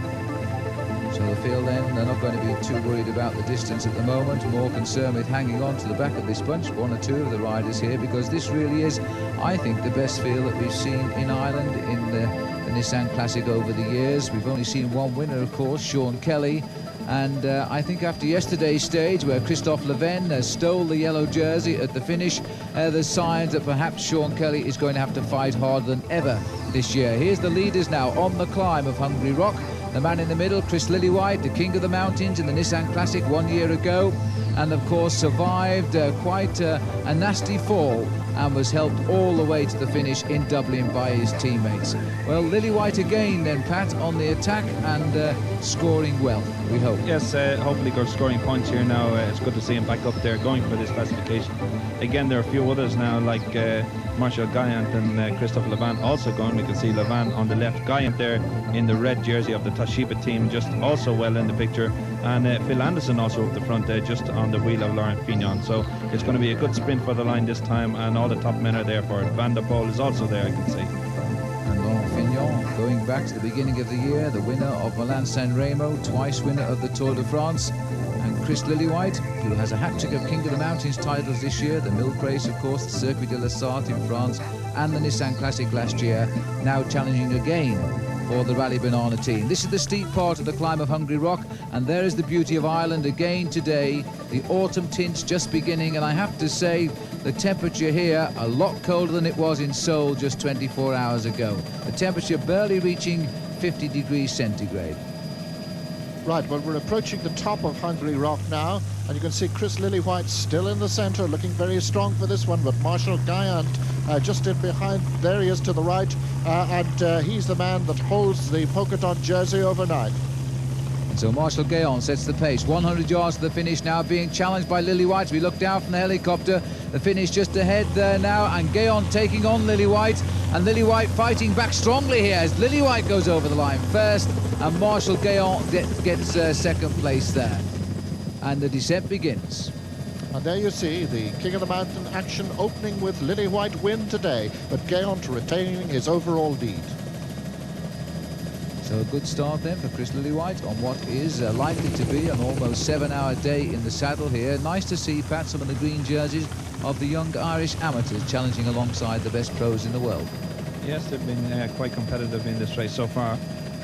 So the field then, they're not going to be too worried about the distance at the moment, more concerned with hanging on to the back of this bunch, 1 or 2 of the riders here, because this really is, I think, the best field that we've seen in Ireland in the Nissan Classic over the years. We've only seen one winner, of course, Sean Kelly. And I think after yesterday's stage, where Christophe Leven stole the yellow jersey at the finish, there's signs that perhaps Sean Kelly is going to have to fight harder than ever this year. Here's the leaders now on the climb of Hungary Rock. The man in the middle, Chris Lillywhite, the king of the mountains in the Nissan Classic 1 year ago, and of course survived quite a nasty fall and was helped all the way to the finish in Dublin by his teammates. Well, Lillywhite again then, Pat, on the attack and scoring well, we hope. Yes, hopefully good scoring points here now. It's good to see him back up there going for this classification. Again, there are a few others now, like Marshall Guyant and Christophe Leven also going. We can see Leven on the left, Guyant there in the red jersey of the Toshiba team, just also well in the picture, and Phil Anderson also up the front there, just on the wheel of Laurent Fignon. So it's going to be a good sprint for the line this time, and all the top men are there for it. Van der Poel is also there, I can see. And Laurent Fignon, going back to the beginning of the year, the winner of Milan San Remo, twice winner of the Tour de France, and Chris Lillywhite, who has a hat-trick of King of the Mountains titles this year, the Milk Race, of course, the Circuit de la Sarthe in France, and the Nissan Classic last year, now challenging again for the Rally Banana team. This is the steep part of the climb of Hungary Rock, and there is the beauty of Ireland again today. The autumn tints just beginning, and I have to say the temperature here a lot colder than it was in Seoul just 24 hours ago. The temperature barely reaching 50 degrees centigrade. Right, well, we're approaching the top of Hungary Rock now, and you can see Chris Lillywhite still in the centre, looking very strong for this one, but Marshall Guyant just in behind. There he is to the right, and he's the man that holds the polka dot jersey overnight. And so Marshall Guyant sets the pace. 100 yards to the finish now, being challenged by Lillywhite. We look down from the helicopter. The finish just ahead there now, and Guyant taking on Lillywhite, and Lillywhite fighting back strongly here as Lillywhite goes over the line first, and Marshall Guyant gets second place there. And the descent begins. And there you see the King of the Mountain action opening with Lillywhite win today, but Guyant retaining his overall lead. So a good start then for Chris Lillywhite on what is likely to be an almost 7-hour day in the saddle here. Nice to see, Pat, some of the green jerseys of the young Irish amateurs challenging alongside the best pros in the world. Yes, they've been quite competitive in this race so far,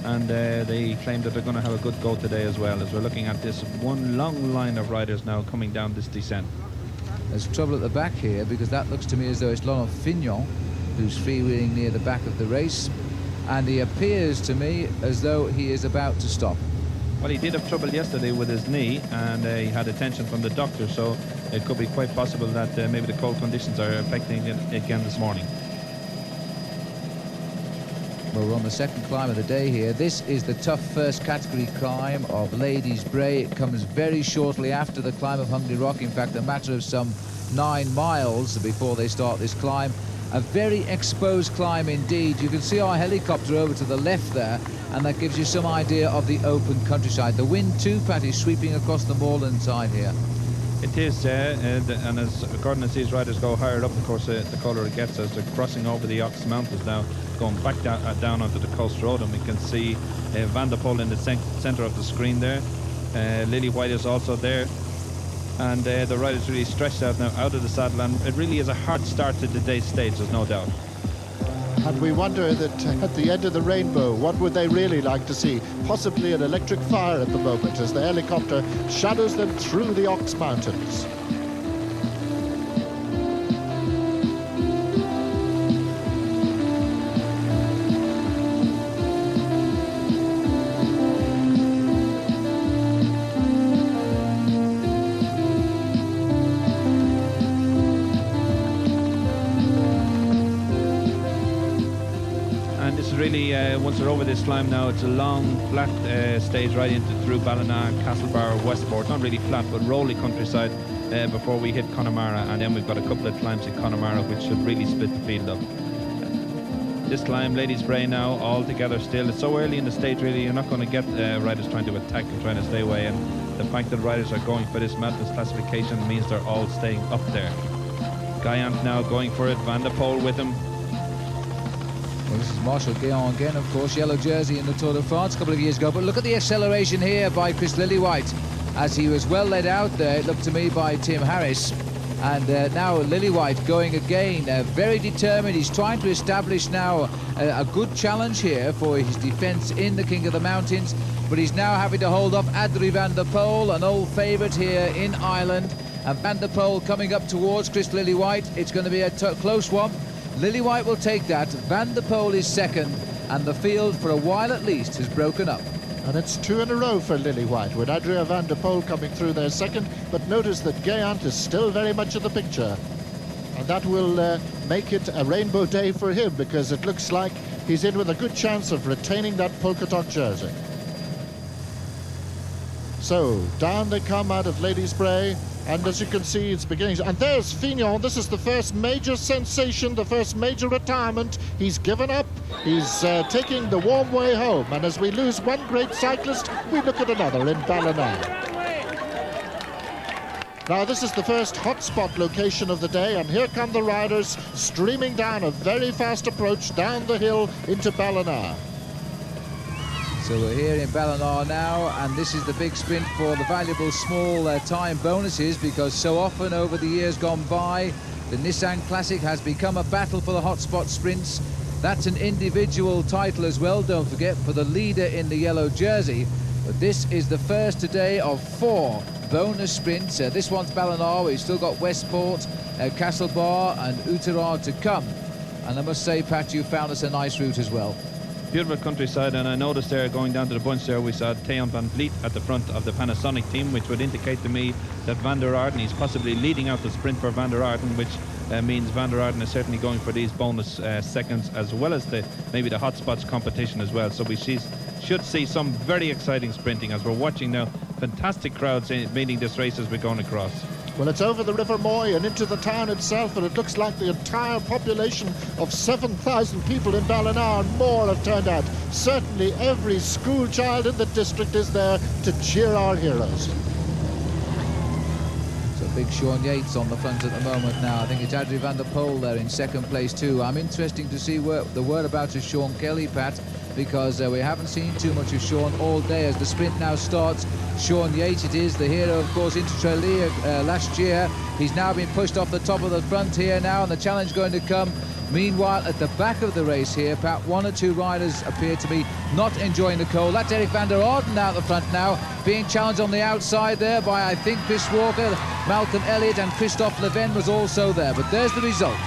and they claim that they're going to have a good go today as well, as we're looking at this one long line of riders now coming down this descent. There's trouble at the back here, because that looks to me as though it's Laurent Fignon who's freewheeling near the back of the race, and he appears to me as though he is about to stop. Well, he did have trouble yesterday with his knee, and he had attention from the doctor, so it could be quite possible that maybe the cold conditions are affecting it again this morning. Well, we're on the second climb of the day here. This is the tough first category climb of Ladies Bray. It comes very shortly after the climb of Hungry Rock. In fact, a matter of some 9 miles before they start this climb. A very exposed climb indeed. You can see our helicopter over to the left there, and that gives you some idea of the open countryside. The wind too, Pat, is sweeping across the moorland side here. It is, and as according as these riders go higher up, of course, the colder it gets as they're crossing over the Ox Mountains now, going back down onto the coast road, and we can see Van der Poel in the centre of the screen there. Lillywhite is also there, and the riders really stretched out now out of the saddle, and it really is a hard start to today's stage, there's no doubt. And we wonder that at the end of the rainbow, what would they really like to see? Possibly an electric fire at the moment as the helicopter shadows them through the Ox Mountains. Really, once we're over this climb now, it's a long, flat stage right into through Ballina, Castlebar, Westport. Not really flat, but rolly countryside before we hit Connemara, and then we've got a couple of climbs in Connemara, which should really split the field up. This climb, Ladies Bray now, all together still. It's so early in the stage, really, you're not going to get riders trying to attack and trying to stay away, and the fact that riders are going for this madness classification means they're all staying up there. Guyant now going for it, Van der Poel with him. Well, this is Marshall Guillaume again, of course, yellow jersey in the Tour de France a couple of years ago. But look at the acceleration here by Chris Lillywhite, as he was well led out there, it looked to me, by Tim Harris. And now Lillywhite going again, very determined. He's trying to establish now a good challenge here for his defence in the King of the Mountains. But he's now having to hold off Adrie van der Poel, an old favourite here in Ireland. And Van der Poel coming up towards Chris Lillywhite. It's going to be a close one. Lillywhite will take that. Van der Poel is second, and the field, for a while at least, has broken up. And it's 2 in a row for Lillywhite, with Adria van der Poel coming through there second. But notice that Gayant is still very much in the picture. And that will make it a rainbow day for him, because it looks like he's in with a good chance of retaining that polka dot jersey. So, down they come out of Ladies Bray. And as you can see, it's beginning. And there's Fignon. This is the first major sensation, the first major retirement. He's given up. He's taking the warm way home. And as we lose one great cyclist, we look at another in Ballina. Now, this is the first hotspot location of the day. And here come the riders streaming down a very fast approach down the hill into Ballina. So we're here in Ballina now, and this is the big sprint for the valuable small time bonuses, because so often over the years gone by, the Nissan Classic has become a battle for the hotspot sprints. That's an individual title as well, don't forget, for the leader in the yellow jersey. But this is the first today of 4 bonus sprints. This one's Ballina. We've still got Westport, Castlebar and Oughterard to come. And I must say, Pat, you found us a nice route as well. Beautiful countryside, and I noticed there going down to the bunch there we saw Theon van Vliet at the front of the Panasonic team, which would indicate to me that Van der Arden, he's possibly leading out the sprint for Van der Arden, which means Van der Arden is certainly going for these bonus seconds, as well as maybe the hotspots competition as well. So we should see some very exciting sprinting as we're watching now. Fantastic crowds meeting this race as we're going across. Well, it's over the River Moy and into the town itself, and it looks like the entire population of 7,000 people in Ballina and more have turned out. Certainly every school child in the district is there to cheer our heroes. So big Sean Yates on the front at the moment now. I think it's Adrie van der Poel there in second place too. I'm interested to see where the whereabouts of Sean Kelly, Pat. because we haven't seen too much of Sean all day as the sprint now starts. Sean Yates it is, the hero, of course, Intertralia last year. He's now been pushed off the top of the front here now, and the challenge going to come. Meanwhile, at the back of the race here, perhaps one or two riders appear to be not enjoying the cold. That's Eric van der Arden out the front now, being challenged on the outside there by, I think, Chris Walker, Malcolm Elliott, and Christophe Leven was also there. But there's the result.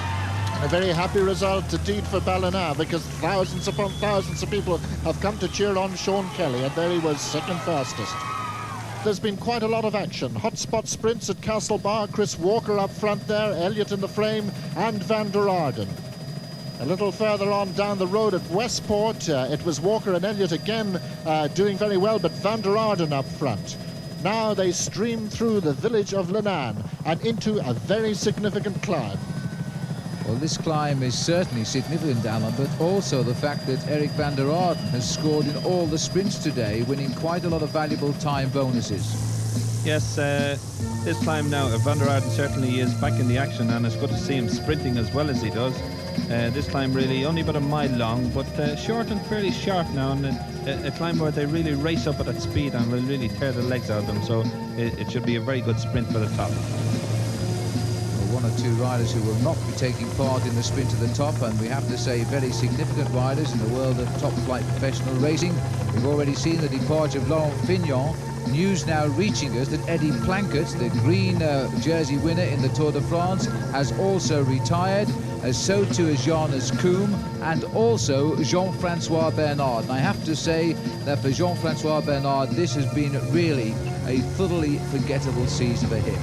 A very happy result indeed for Ballina, because thousands upon thousands of people have come to cheer on Sean Kelly, and there he was, second fastest. There's been quite a lot of action. Hotspot sprints at Castlebar, Chris Walker up front there, Elliott in the frame, and van der Arden. A little further on down the road at Westport, it was Walker and Elliott again doing very well, but van der Arden up front. Now they stream through the village of Lenan and into a very significant climb. Well, this climb is certainly significant, Alan, but also the fact that Eric van der Arden has scored in all the sprints today, winning quite a lot of valuable time bonuses. Yes, this climb now, Van der Arden certainly is back in the action, and it's good to see him sprinting as well as he does. This climb really only about a mile long, but short and fairly sharp now, and a climb where they really race up at that speed and will really tear the legs out of them, so it should be a very good sprint for the top. One or two riders who will not be taking part in the sprint to the top, and we have to say very significant riders in the world of top flight professional racing. We've already seen the departure of Laurent Fignon. News now reaching us that Eddie Plankett, the green jersey winner in the Tour de France, has also retired, so too has Jonas Koum, and also Jean-Francois Bernard. And I have to say that for Jean-Francois Bernard, this has been really a thoroughly forgettable season for him.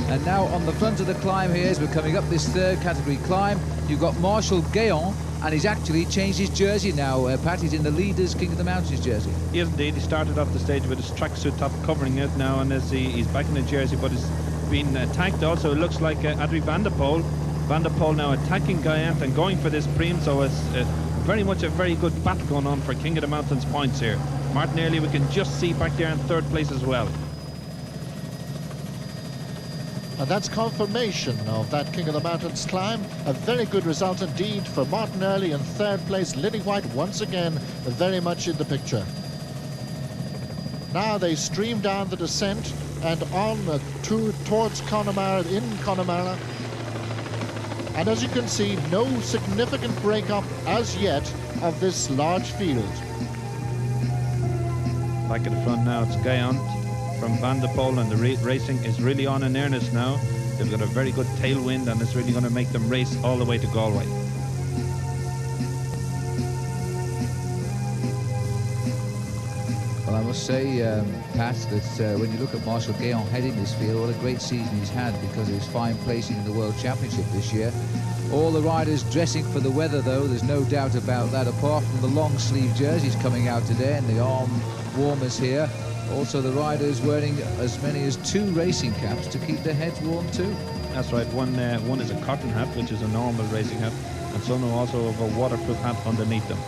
And now on the front of the climb here, as we're coming up this third category climb, you've got Marshall Guéant, and he's actually changed his jersey now. Pat, he's in the Leaders King of the Mountains jersey. He is indeed. He started off the stage with his tracksuit top covering it now, and as he's back in the jersey, but it's been tagged also. It looks like Adrie van der Poel. Van der Poel now attacking Guéant and going for this prime, so it's very much a very good battle going on for King of the Mountains points here. Martin Early we can just see back there in third place as well. And that's confirmation of that King of the Mountains climb. A very good result indeed for Martin Early in third place. Lily White once again very much in the picture. Now they stream down the descent and on towards Connemara, in Connemara. And as you can see, no significant break-up as yet of this large field. Back at the front now, it's Guéant from Van der Poel, and the racing is really on in earnest now. They've got a very good tailwind, and it's really going to make them race all the way to Galway. Well, I must say, Pat, that when you look at Marshall Guéant heading this field, what a great season he's had because of his fine placing in the World Championship this year. All the riders dressing for the weather, though, there's no doubt about that, apart from the long sleeve jerseys coming out today and the arm warmers here. Also, the riders wearing as many as 2 racing caps to keep their heads warm too. That's right. One is a cotton hat, which is a normal racing hat, and some also have a waterproof hat underneath them.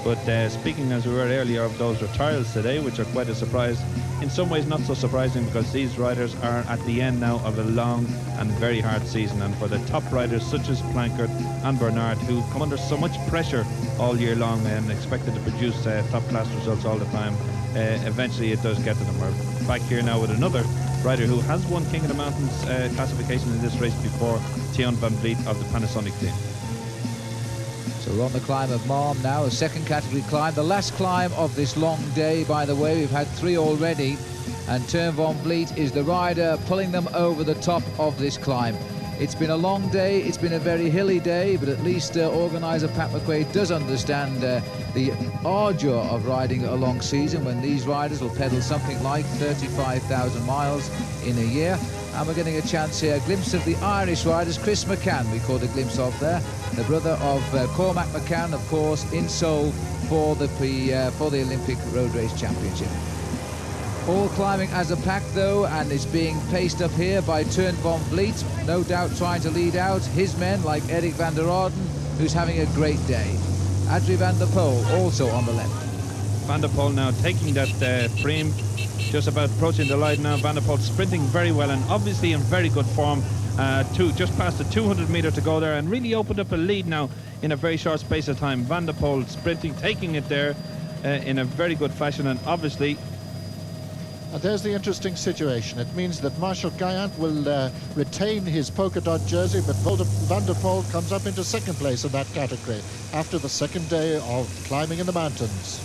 But speaking, as we were earlier, of those retrials today, which are quite a surprise, in some ways not so surprising, because these riders are at the end now of a long and very hard season. And for the top riders such as Plankett and Bernard, who come under so much pressure all year long and expected to produce top class results all the time, eventually it does get to them. We're back here now with another rider who has won King of the Mountains classification in this race before, Tion van Vliet of the Panasonic team. So we're on the climb of Marm now, a second category climb, the last climb of this long day, by the way. We've had 3 already, and Tion van Vliet is the rider pulling them over the top of this climb. It's been a long day, it's been a very hilly day, but at least organiser Pat McQuaid does understand the ardour of riding a long season when these riders will pedal something like 35,000 miles in a year. And we're getting a chance here, a glimpse of the Irish riders. Chris McCann, we caught a glimpse of there, the brother of Cormac McCann, of course, in Seoul for the Olympic Road Race Championship. All climbing as a pack, though, and it's being paced up here by Tion van Vliet, no doubt trying to lead out his men like Eric van der Arden, who's having a great day. Adrie van der Poel also on the left. Van der Poel now taking that frame, just about approaching the line now. Van der Poel sprinting very well and obviously in very good form. Just past the 200 metre to go there, and really opened up a lead now in a very short space of time. Van der Poel sprinting, taking it there. in a very good fashion, and obviously And there's the interesting situation. It means that Marshal Guyant will retain his polka dot jersey, but Van der Poel comes up into second place in that category after the second day of climbing in the mountains.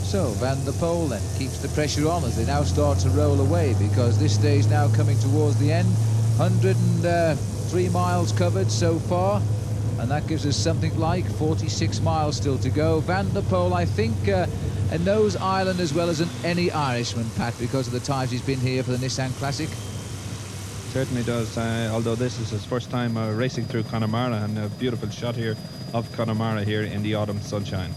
So Van der Poel then keeps the pressure on as they now start to roll away, because this day is now coming towards the end. 103 miles covered so far, and that gives us something like 46 miles still to go. Van der Poel, I think, knows Ireland as well as any Irishman, Pat, because of the times he's been here for the Nissan Classic. certainly does, although this is his first time racing through Connemara, and a beautiful shot here of Connemara here in the autumn sunshine.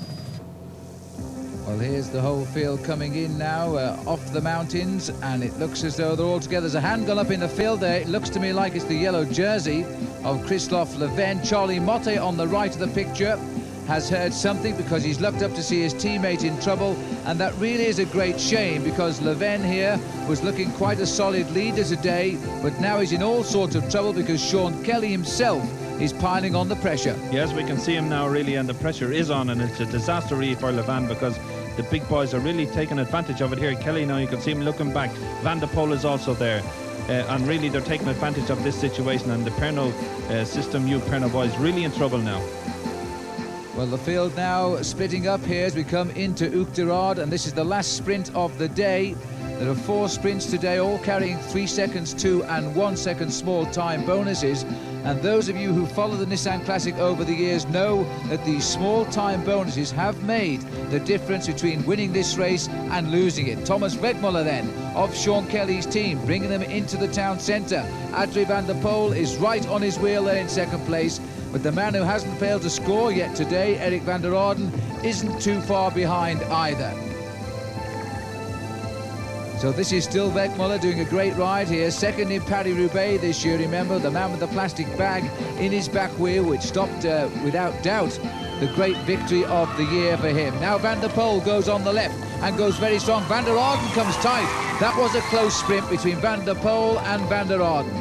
Well, here's the whole field coming in now off the mountains, and it looks as though they're all together. There's a hand gone up in the field there. It looks to me like it's the yellow jersey of Christophe Leven. Charlie Motte on the right of the picture has heard something, because he's looked up to see his teammate in trouble, and that really is a great shame, because Leven here was looking quite a solid leader today, but now he's in all sorts of trouble because Sean Kelly himself is piling on the pressure. Yes, we can see him now really, and the pressure is on, and it's a disaster really for Leven, because the big boys are really taking advantage of it here. Kelly now, you can see him looking back. Van der Poel is also there. And really they're taking advantage of this situation, and the Pernod system, you Pernod boys, really in trouble now. Well, the field now splitting up here as we come into Uachtarán, and this is the last sprint of the day. There are 4 sprints today, all carrying 3 seconds 2 and 1 second small time bonuses. And those of you who follow the Nissan Classic over the years know that these small time bonuses have made the difference between winning this race and losing it. Thomas Wegmuller then, of Sean Kelly's team, bringing them into the town centre. Adrie van der Poel is right on his wheel there in second place. But the man who hasn't failed to score yet today, Eric van der Aarden, isn't too far behind either. So this is still Wegmuller doing a great ride here. Second in Paris-Roubaix this year, remember, the man with the plastic bag in his back wheel, which stopped, without doubt, the great victory of the year for him. Now Van der Poel goes on the left and goes very strong. Van der Aarden comes tight. That was a close sprint between Van der Poel and Van der Aarden.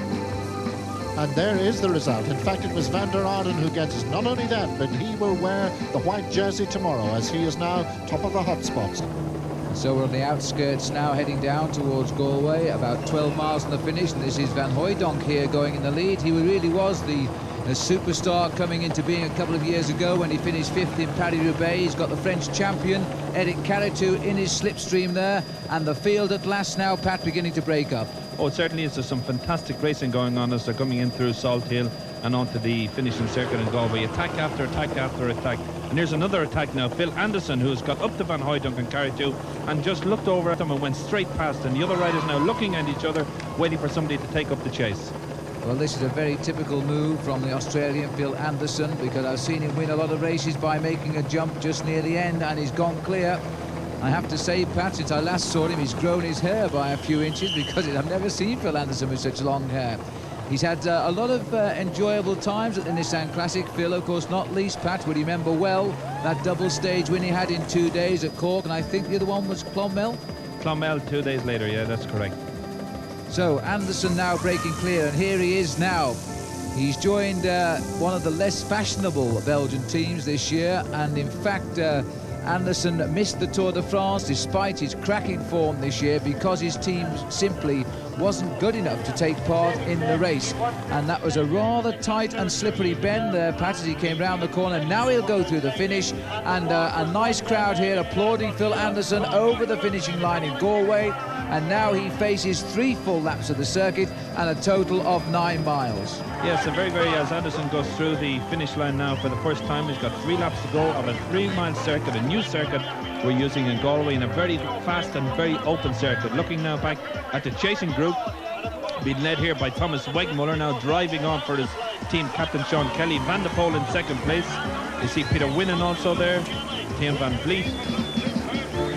And there is the result. In fact, it was Van der Aarden who gets not only that, but he will wear the white jersey tomorrow, as he is now top of the hotspots. So we're on the outskirts now, heading down towards Galway, about 12 miles from the finish, and this is Van Hooijdonk here going in the lead. He really was the superstar coming into being a couple of years ago when he finished 5th in Paris-Roubaix. He's got the French champion, Eric Caritou, in his slipstream there, and the field at last now, Pat, beginning to break up. Oh, it certainly is. There's some fantastic racing going on as they're coming in through Salt Hill and onto the finishing circuit in Galway. Attack after attack after attack. And here's another attack now. Phil Anderson, who's got up to Van Hooijdonk and Caritou and just looked over at them and went straight past. And the other riders now looking at each other, waiting for somebody to take up the chase. Well, this is a very typical move from the Australian Phil Anderson, because I've seen him win a lot of races by making a jump just near the end, and he's gone clear. I have to say, Pat, since I last saw him, he's grown his hair by a few inches, because I've never seen Phil Anderson with such long hair. He's had a lot of enjoyable times at the Nissan Classic. Phil, of course, not least, Pat, would remember well that double stage win he had in 2 days at Cork, and I think the other one was Clonmel. Clonmel 2 days later, yeah, that's correct. So Anderson now breaking clear, and here he is now. He's joined one of the less fashionable Belgian teams this year, and in fact Anderson missed the Tour de France despite his cracking form this year, because his team simply wasn't good enough to take part in the race. And that was a rather tight and slippery bend there, Pat, as he came round the corner. Now he'll go through the finish, and a nice crowd here applauding Phil Anderson over the finishing line in Galway. And now he faces 3 full laps of the circuit and a total of 9 miles. Yes, and very, as Anderson goes through the finish line now for the first time, he's got 3 laps to go of a 3-mile circuit, a new circuit we're using in Galway, in a very fast and very open circuit. Looking now back at the chasing group, being led here by Thomas Wegmuller, now driving on for his team captain Sean Kelly. Van der Poel in second place. You see Peter Winnen also there, Tim Van Vliet,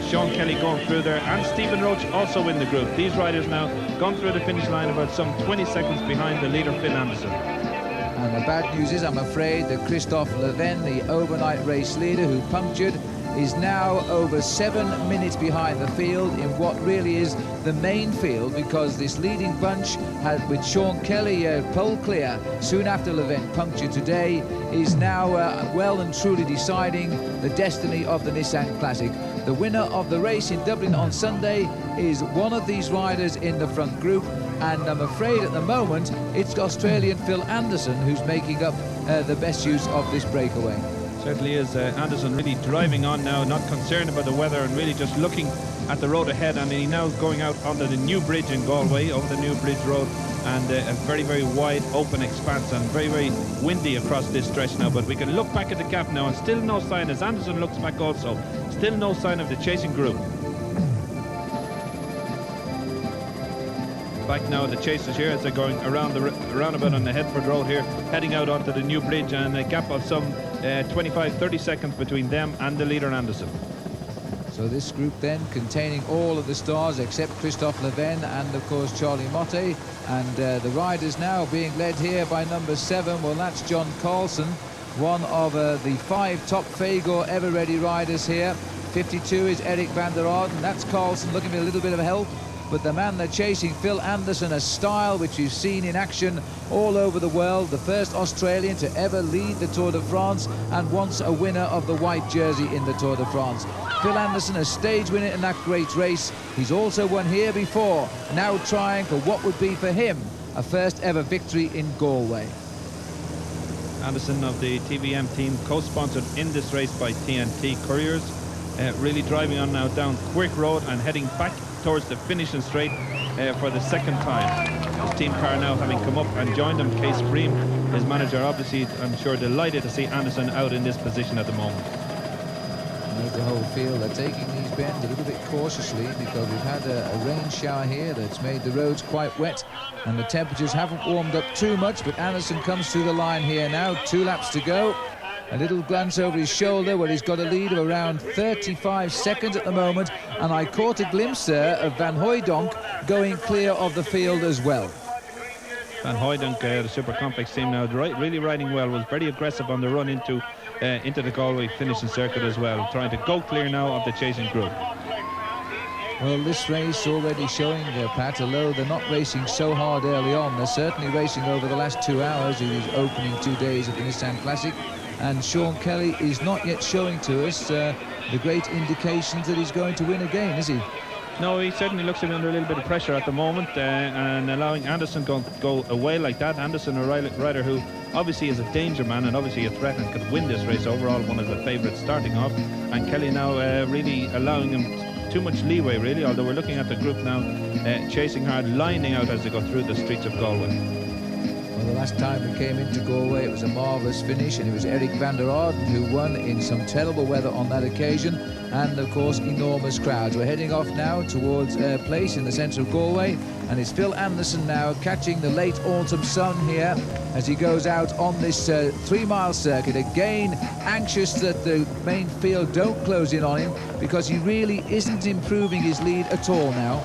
Sean Kelly going through there, and Stephen Roach also in the group. These riders now gone through the finish line about some 20 seconds behind the leader Phil Anderson. And the bad news is, I'm afraid, that Christophe Leven, the overnight race leader who punctured, is now over 7 minutes behind the field in what really is the main field, because this leading bunch had, with Sean Kelly pole clear soon after Levin punctured today, is now well and truly deciding the destiny of the Nissan Classic. The winner of the race in Dublin on Sunday is one of these riders in the front group, and I'm afraid at the moment it's Australian Phil Anderson who's making up the best use of this breakaway. Certainly is. Anderson really driving on now, not concerned about the weather and really just looking at the road ahead. And he's now going out onto the new bridge in Galway, over the new bridge road, and a very, very wide open expanse and very, very windy across this stretch now. But we can look back at the gap now and still no sign, as Anderson looks back also, still no sign of the chasing group. Back now the chasers here as they're going around the roundabout on the Headford Road here, heading out onto the new bridge, and a gap of some 25-30 seconds between them and the leader Anderson. So this group then containing all of the stars except Christophe Levin and of course Charlie Motte, and the riders now being led here by number 7. Well, that's John Carlson, one of the 5 top Fagor ever ready riders here. 52 is Eric van der Arden. That's Carlson looking for a little bit of help. But the man they're chasing, Phil Anderson, a style which you've seen in action all over the world, the first Australian to ever lead the Tour de France and once a winner of the white jersey in the Tour de France. Phil Anderson, a stage winner in that great race. He's also won here before, now trying for what would be for him a first ever victory in Galway. Anderson of the TVM team, co-sponsored in this race by TNT Couriers, really driving on now down Quick Road and heading back towards the finishing straight for the second time. His team car now having come up and joined him. Case Bream, his manager, obviously, I'm sure, delighted to see Anderson out in this position at the moment. The whole field are taking these bends a little bit cautiously because we've had a rain shower here that's made the roads quite wet and the temperatures haven't warmed up too much, but Anderson comes through the line here now, 2 laps to go. A little glance over his shoulder where he's got a lead of around 35 seconds at the moment, and I caught a glimpse there of Van Hooijdonk going clear of the field as well. Van Hooijdonk, the Super Complex team now really riding well, was very aggressive on the run into the Galway finishing circuit as well, trying to go clear now of the chasing group. Well, this race already showing, Pat, although they're not racing so hard early on, they're certainly racing over the last 2 hours. It is opening 2 days of the Nissan Classic, and Sean Kelly is not yet showing to us the great indications that he's going to win again, is he? No, he certainly looks under a little bit of pressure at the moment, and allowing Anderson to go away like that. Anderson, a rider who obviously is a danger man and obviously a threat and could win this race overall, one of the favourites starting off, and Kelly now really allowing him too much leeway, really, although we're looking at the group now chasing hard, lining out as they go through the streets of Galway. Well, the last time we came into Galway, it was a marvellous finish, and it was Eric van der Arden who won in some terrible weather on that occasion, and of course enormous crowds. We're heading off now towards a place in the centre of Galway, and it's Phil Anderson now catching the late autumn sun here as he goes out on this 3-mile circuit, again anxious that the main field don't close in on him, because he really isn't improving his lead at all now.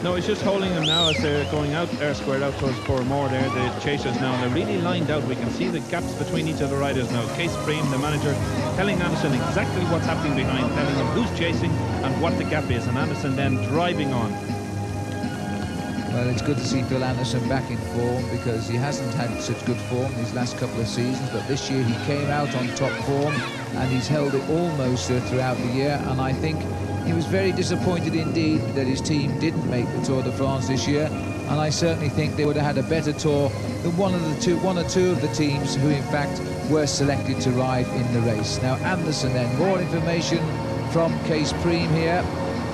No, he's just holding them now as they're going out, squared out towards Portmore there, the chasers now, and they're really lined out. We can see the gaps between each of the riders now. Case Bream, the manager, telling Anderson exactly what's happening behind, telling him who's chasing and what the gap is, and Anderson then driving on. Well, it's good to see Phil Anderson back in form, because he hasn't had such good form these last couple of seasons, but this year he came out on top form and he's held it almost throughout the year, and I think he was very disappointed indeed that his team didn't make the Tour de France this year, and I certainly think they would have had a better tour than one or two of the teams who in fact were selected to ride in the race. Now Anderson then, more information from Case Bream here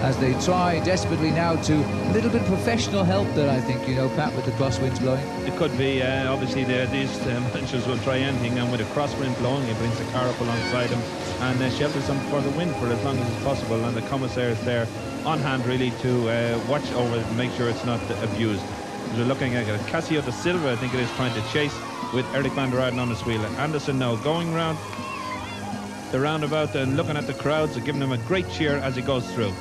as they try desperately now to a little bit of professional help there, I think, you know, Pat, with the crosswinds blowing. It could be, obviously these managers will try anything, and with a crosswind blowing, he brings the car up alongside him and shelters them for the wind for as long as it's possible, and the commissaire is there on hand really to watch over it and make sure it's not abused. We're looking at Casio da Silva, I think it is, trying to chase with Eric van der Arden on his wheel. Anderson now going round the roundabout and looking at the crowds and giving him a great cheer as he goes through.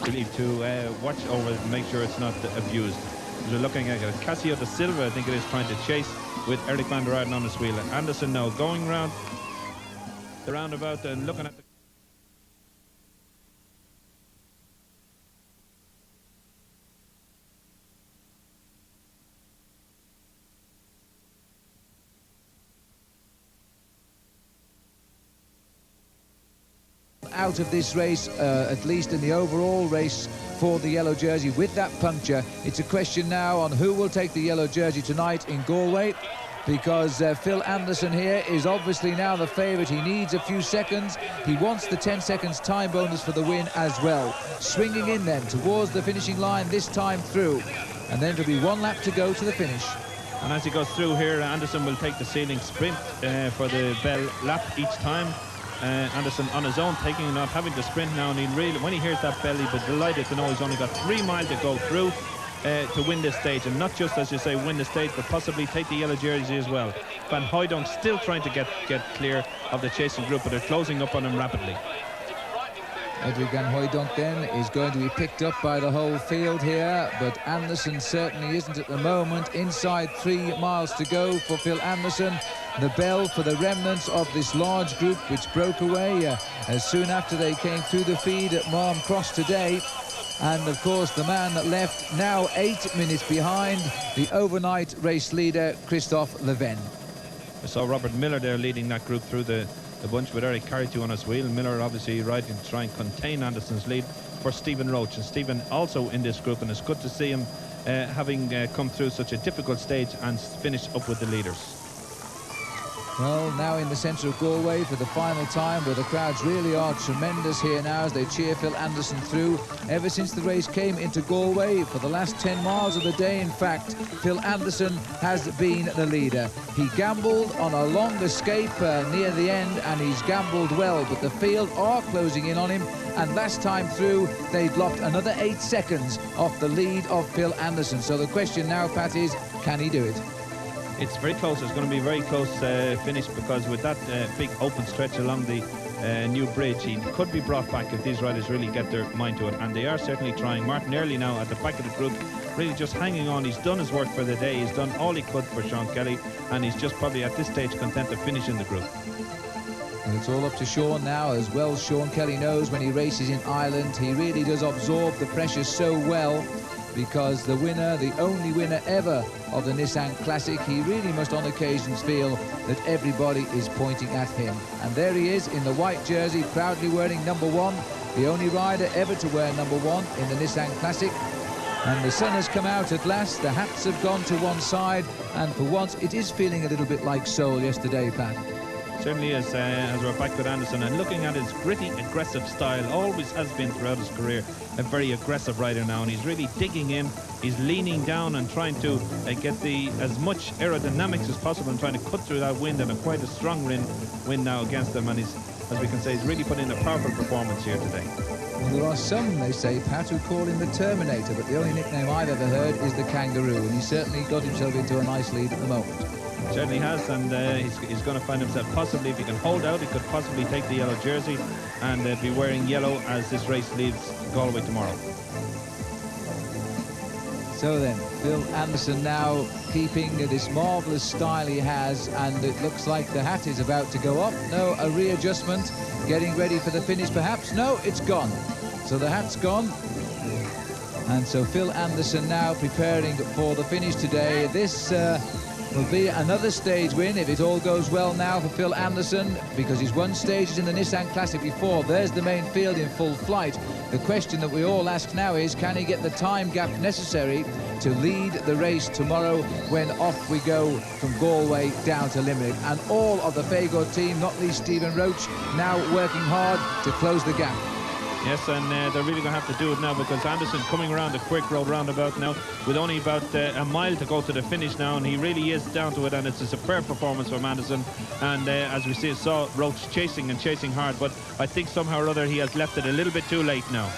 really to watch over it and make sure it's not abused. We're looking at Casio da Silva, I think it is, trying to chase with Eric van der Aarden on his wheel. Anderson now going round the roundabout and looking at the out of this race, at least in the overall race for the yellow jersey with that puncture. It's a question now on who will take the yellow jersey tonight in Galway, because Phil Anderson here is obviously now the favourite. He needs a few seconds. He wants the 10 seconds time bonus for the win as well. Swinging in then towards the finishing line this time through, and then there'll be one lap to go to the finish. And as he goes through here, Anderson will take the ceiling sprint for the bell lap each time. Anderson on his own, taking not having to sprint now, and he really, when he hears that bell, he'll be delighted to know he's only got 3 miles to go through to win this stage, and not just, as you say, win the stage, but possibly take the yellow jersey as well. Van Hooijdonk still trying to get clear of the chasing group, but they're closing up on him rapidly. Edwig van Hooijdonk then is going to be picked up by the whole field here, but Anderson certainly isn't at the moment. Inside 3 miles to go for Phil Anderson. The bell for the remnants of this large group which broke away as soon after they came through the feed at Marm Cross today. And of course the man that left now 8 minutes behind, the overnight race leader Christophe Leven. I saw Robert Miller there leading that group through the bunch with Eric Carty on his wheel. Miller obviously riding to try and contain Anderson's lead for Stephen Roach, and Stephen also in this group, and it's good to see him having come through such a difficult stage and finish up with the leaders. Well, now in the centre of Galway for the final time, where the crowds really are tremendous here now as they cheer Phil Anderson through. Ever since the race came into Galway, for the last 10 miles of the day, in fact, Phil Anderson has been the leader. He gambled on a long escape near the end, and he's gambled well, but the field are closing in on him, and last time through, they'd lopped another 8 seconds off the lead of Phil Anderson. So the question now, Pat, is, can he do it? It's very close. It's going to be a very close finish, because with that big open stretch along the new bridge, he could be brought back if these riders really get their mind to it, and they are certainly trying. Martin Early now at the back of the group, really just hanging on. He's done his work for the day. He's done all he could for Sean Kelly, and he's just probably at this stage content to finish in the group. And it's all up to Sean now, as well. Sean Kelly knows when he races in Ireland, he really does absorb the pressure so well, because the winner, the only winner ever of the Nissan Classic, he really must on occasions feel that everybody is pointing at him. And there he is in the white jersey, proudly wearing #1, the only rider ever to wear #1 in the Nissan Classic. And the sun has come out at last, the hats have gone to one side, and for once it is feeling a little bit like Seoul yesterday, Pat. Certainly is, as we're back with Anderson, and looking at his gritty, aggressive style, always has been throughout his career a very aggressive rider now, and he's really digging in. He's leaning down and trying to get as much aerodynamics as possible and trying to cut through that wind, and quite a strong wind now against him, and he's, as we can say, he's really put in a powerful performance here today. Well, there are some, they say, Pat, who call him the Terminator, but the only nickname I've ever heard is the Kangaroo, and he's certainly got himself into a nice lead at the moment. Certainly has, and he's going to find himself, possibly, if he can hold out, he could possibly take the yellow jersey and be wearing yellow as this race leaves Galway tomorrow. So then, Phil Anderson now keeping this marvellous style he has, and it looks like the hat is about to go up. No, a readjustment, getting ready for the finish perhaps. No, it's gone. So the hat's gone. And so Phil Anderson now preparing for the finish today. This will be another stage win if it all goes well now for Phil Anderson, because he's won stages in the Nissan Classic before. There's the main field in full flight. The question that we all ask now is, can he get the time gap necessary to lead the race tomorrow when off we go from Galway down to Limerick? And all of the Fagor team, not least Stephen Roach, now working hard to close the gap. Yes, and they're really going to have to do it now, because Anderson coming around the quick road roundabout now with only about a mile to go to the finish now, and he really is down to it, and it's a superb performance from Anderson. And as we saw Roach chasing and chasing hard, but I think somehow or other he has left it a little bit too late now.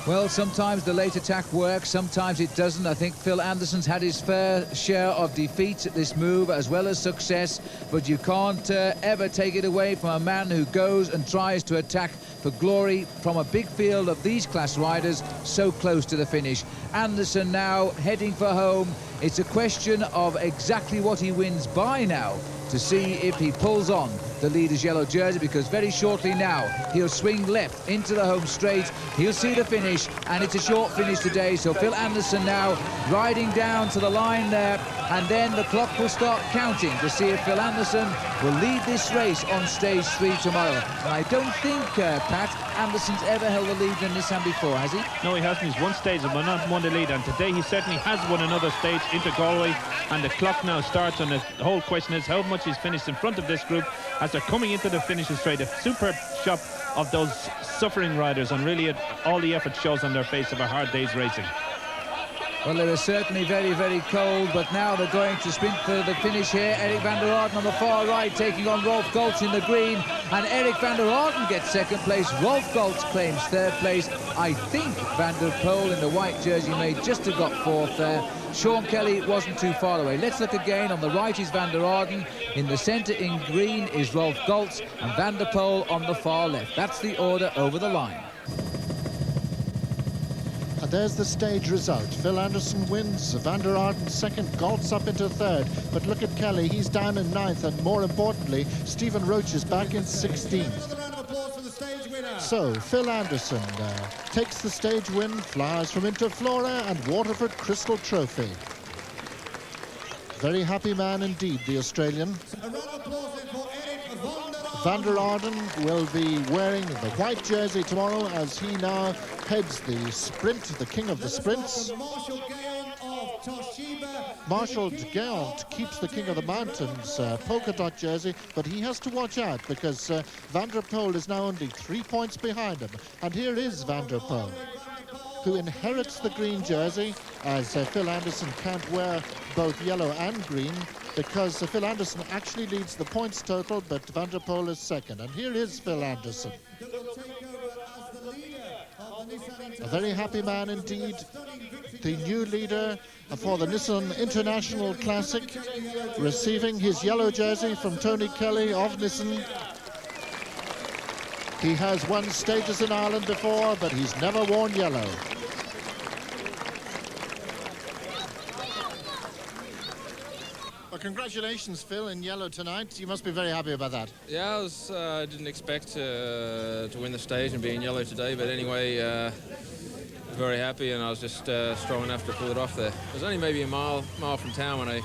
Well, sometimes the late attack works, sometimes it doesn't. I think Phil Anderson's had his fair share of defeats at this move as well as success, but you can't ever take it away from a man who goes and tries to attack for glory from a big field of these class riders so close to the finish. Anderson now heading for home. It's a question of exactly what he wins by now to see if he pulls on the leader's yellow jersey, because very shortly now he'll swing left into the home straight. He'll see the finish, and it's a short finish today. So Phil Anderson now riding down to the line there, and then the clock will start counting to see if Phil Anderson will lead this race on stage 3 tomorrow. And I don't think, Pat, Anderson's ever held the lead in Nissan before, has he? No, he hasn't. He's won stages but not won the lead, and today he certainly has won another stage into Galway, and the clock now starts, and the whole question is how much he's finished in front of this group as they're coming into the finishing straight. A superb shot of those suffering riders, and really all the effort shows on their face of a hard day's racing. Well, they were certainly very, very cold, but now they're going to sprint for the finish here. Eric van der Arden on the far right, taking on Rolf Goltz in the green, and Eric van der Arden gets second place. Rolf Goltz claims third place. I think Van der Poel in the white jersey may just have got fourth there. Sean Kelly wasn't too far away. Let's look again. On the right is Van der Arden. In the centre in green is Rolf Goltz, and Van der Poel on the far left. That's the order over the line. And there's the stage result. Phil Anderson wins, Van der Arden second, Goltz up into third. But look at Kelly, he's down in ninth, and more importantly, Stephen Roach is back in 16th. So Phil Anderson takes the stage win, flies from Interflora and Waterford Crystal Trophy. Very happy man indeed, the Australian. Van der Arden will be wearing the white jersey tomorrow as he now heads the sprint, the king of the sprints. Marshall Gaunt keeps the king of the mountains polka dot jersey, but he has to watch out because Van der Poel is now only 3 points behind him. And here is Van der Poel, who inherits the green jersey, as Phil Anderson can't wear both yellow and green, because Phil Anderson actually leads the points total, but Van der Poel is second. And here is Phil Anderson. A very happy man indeed. The new leader for the Nissan International Classic, receiving his yellow jersey from Tony Kelly of Nissan. He has won stages in Ireland before, but he's never worn yellow. Well, congratulations, Phil, in yellow tonight. You must be very happy about that. Yeah, I didn't expect to win the stage and be in yellow today, but anyway, very happy, and I was just strong enough to pull it off there. It was only maybe a mile from town when I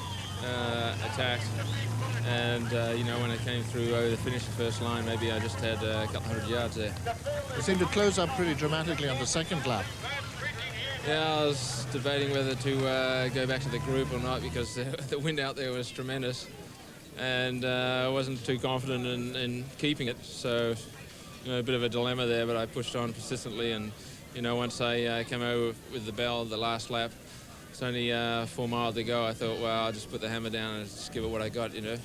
attacked, and you know, when I came through over the finish, the first line, maybe I just had a couple hundred yards there. You seemed to close up pretty dramatically on the second lap. Yeah, I was debating whether to go back to the group or not, because the wind out there was tremendous, and I wasn't too confident in keeping it. So, you know, a bit of a dilemma there, but I pushed on persistently, and you know, once I came over with the bell the last lap, it's only 4 miles to go, I thought, well, I'll just put the hammer down and just give it what I got, you know.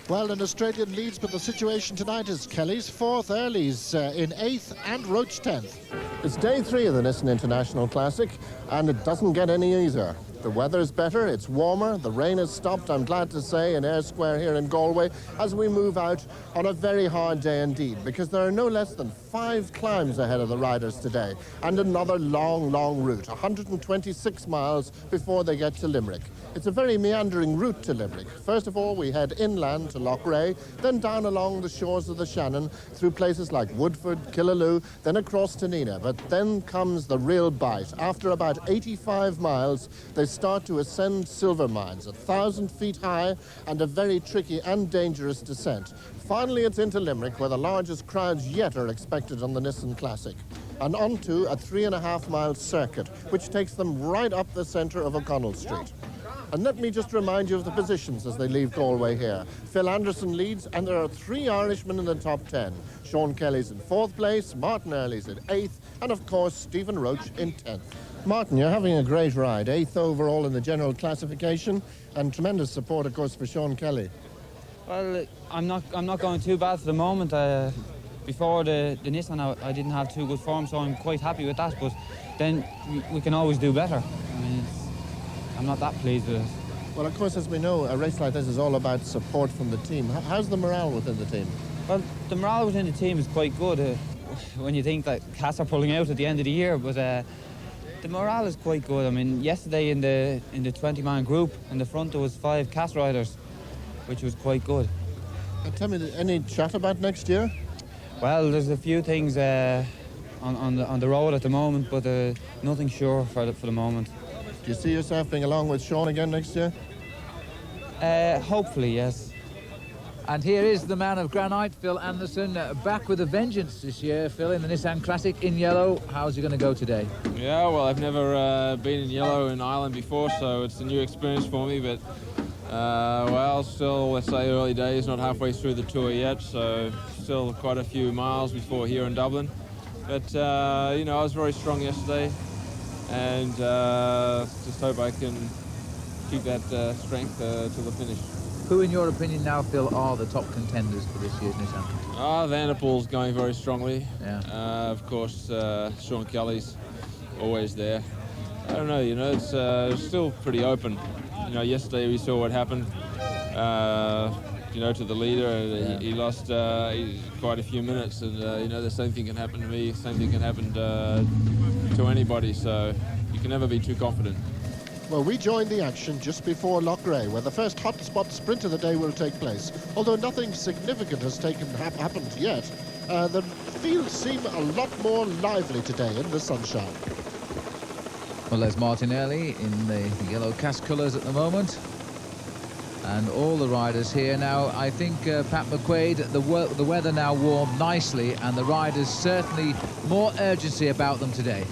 Well, an Australian leads, but the situation tonight is Kelly's fourth, Early's in 8th, and Roach 10th. It's day 3 of the Nissan International Classic, and it doesn't get any easier. The weather's better, it's warmer, the rain has stopped, I'm glad to say, in Ayr Square here in Galway, as we move out on a very hard day indeed, because there are no less than 5 climbs ahead of the riders today, and another long, long route, 126 miles before they get to Limerick. It's a very meandering route to Limerick. First of all, we head inland to Lochray, then down along the shores of the Shannon, through places like Woodford, Killaloe, then across to Neenah. But then comes the real bite. After about 85 miles, they start to ascend silver mines, 1,000 feet high, and a very tricky and dangerous descent. Finally, it's into Limerick, where the largest crowds yet are expected on the Nissan Classic, and onto a 3.5-mile circuit, which takes them right up the centre of O'Connell Street. And let me just remind you of the positions as they leave Galway here. Phil Anderson leads, and there are 3 Irishmen in the top 10. Sean Kelly's in 4th place, Martin Early's in 8th, and of course Stephen Roach in 10th. Martin, you're having a great ride, 8th overall in the general classification, and tremendous support, of course, for Sean Kelly. Well, I'm not going too bad for the moment. Before the Nissan, I didn't have too good form, so I'm quite happy with that. But then we can always do better. I mean, I'm not that pleased with it. Well, of course, as we know, a race like this is all about support from the team. How's the morale within the team? Well, the morale within the team is quite good when you think that Cass are pulling out at the end of the year, but the morale is quite good. I mean, yesterday in the 20-man group, in the front there was 5 Cass riders, which was quite good. And tell me, any chat about next year? Well, there's a few things on the road at the moment, but nothing sure for the moment. Do you see yourself being along with Sean again next year? Hopefully, yes. And here is the man of granite, Phil Anderson, back with a vengeance this year. Phil, in the Nissan Classic in yellow. How's he going to go today? Yeah, well, I've never been in yellow in Ireland before, so it's a new experience for me, but well, still, let's say early days, not halfway through the tour yet, so still quite a few miles before here in Dublin. But, you know, I was very strong yesterday, and just hope I can keep that strength to the finish. Who, in your opinion now, Phil, are the top contenders for this year's Nissan? Van der Poel's going very strongly. Yeah. Of course, Sean Kelly's always there. I don't know, you know, it's still pretty open. You know, yesterday we saw what happened, you know, to the leader, and he lost quite a few minutes, and, you know, the same thing can happen to me, same thing can happen to anybody, so you can never be too confident. Well, we joined the action just before Loughrea, where the first hotspot sprint of the day will take place. Although nothing significant has happened yet, the fields seem a lot more lively today in the sunshine. Well, there's Martinelli in the yellow cast colours at the moment. And all the riders here now. I think, Pat McQuaid, the weather now warmed nicely, and the riders certainly more urgency about them today.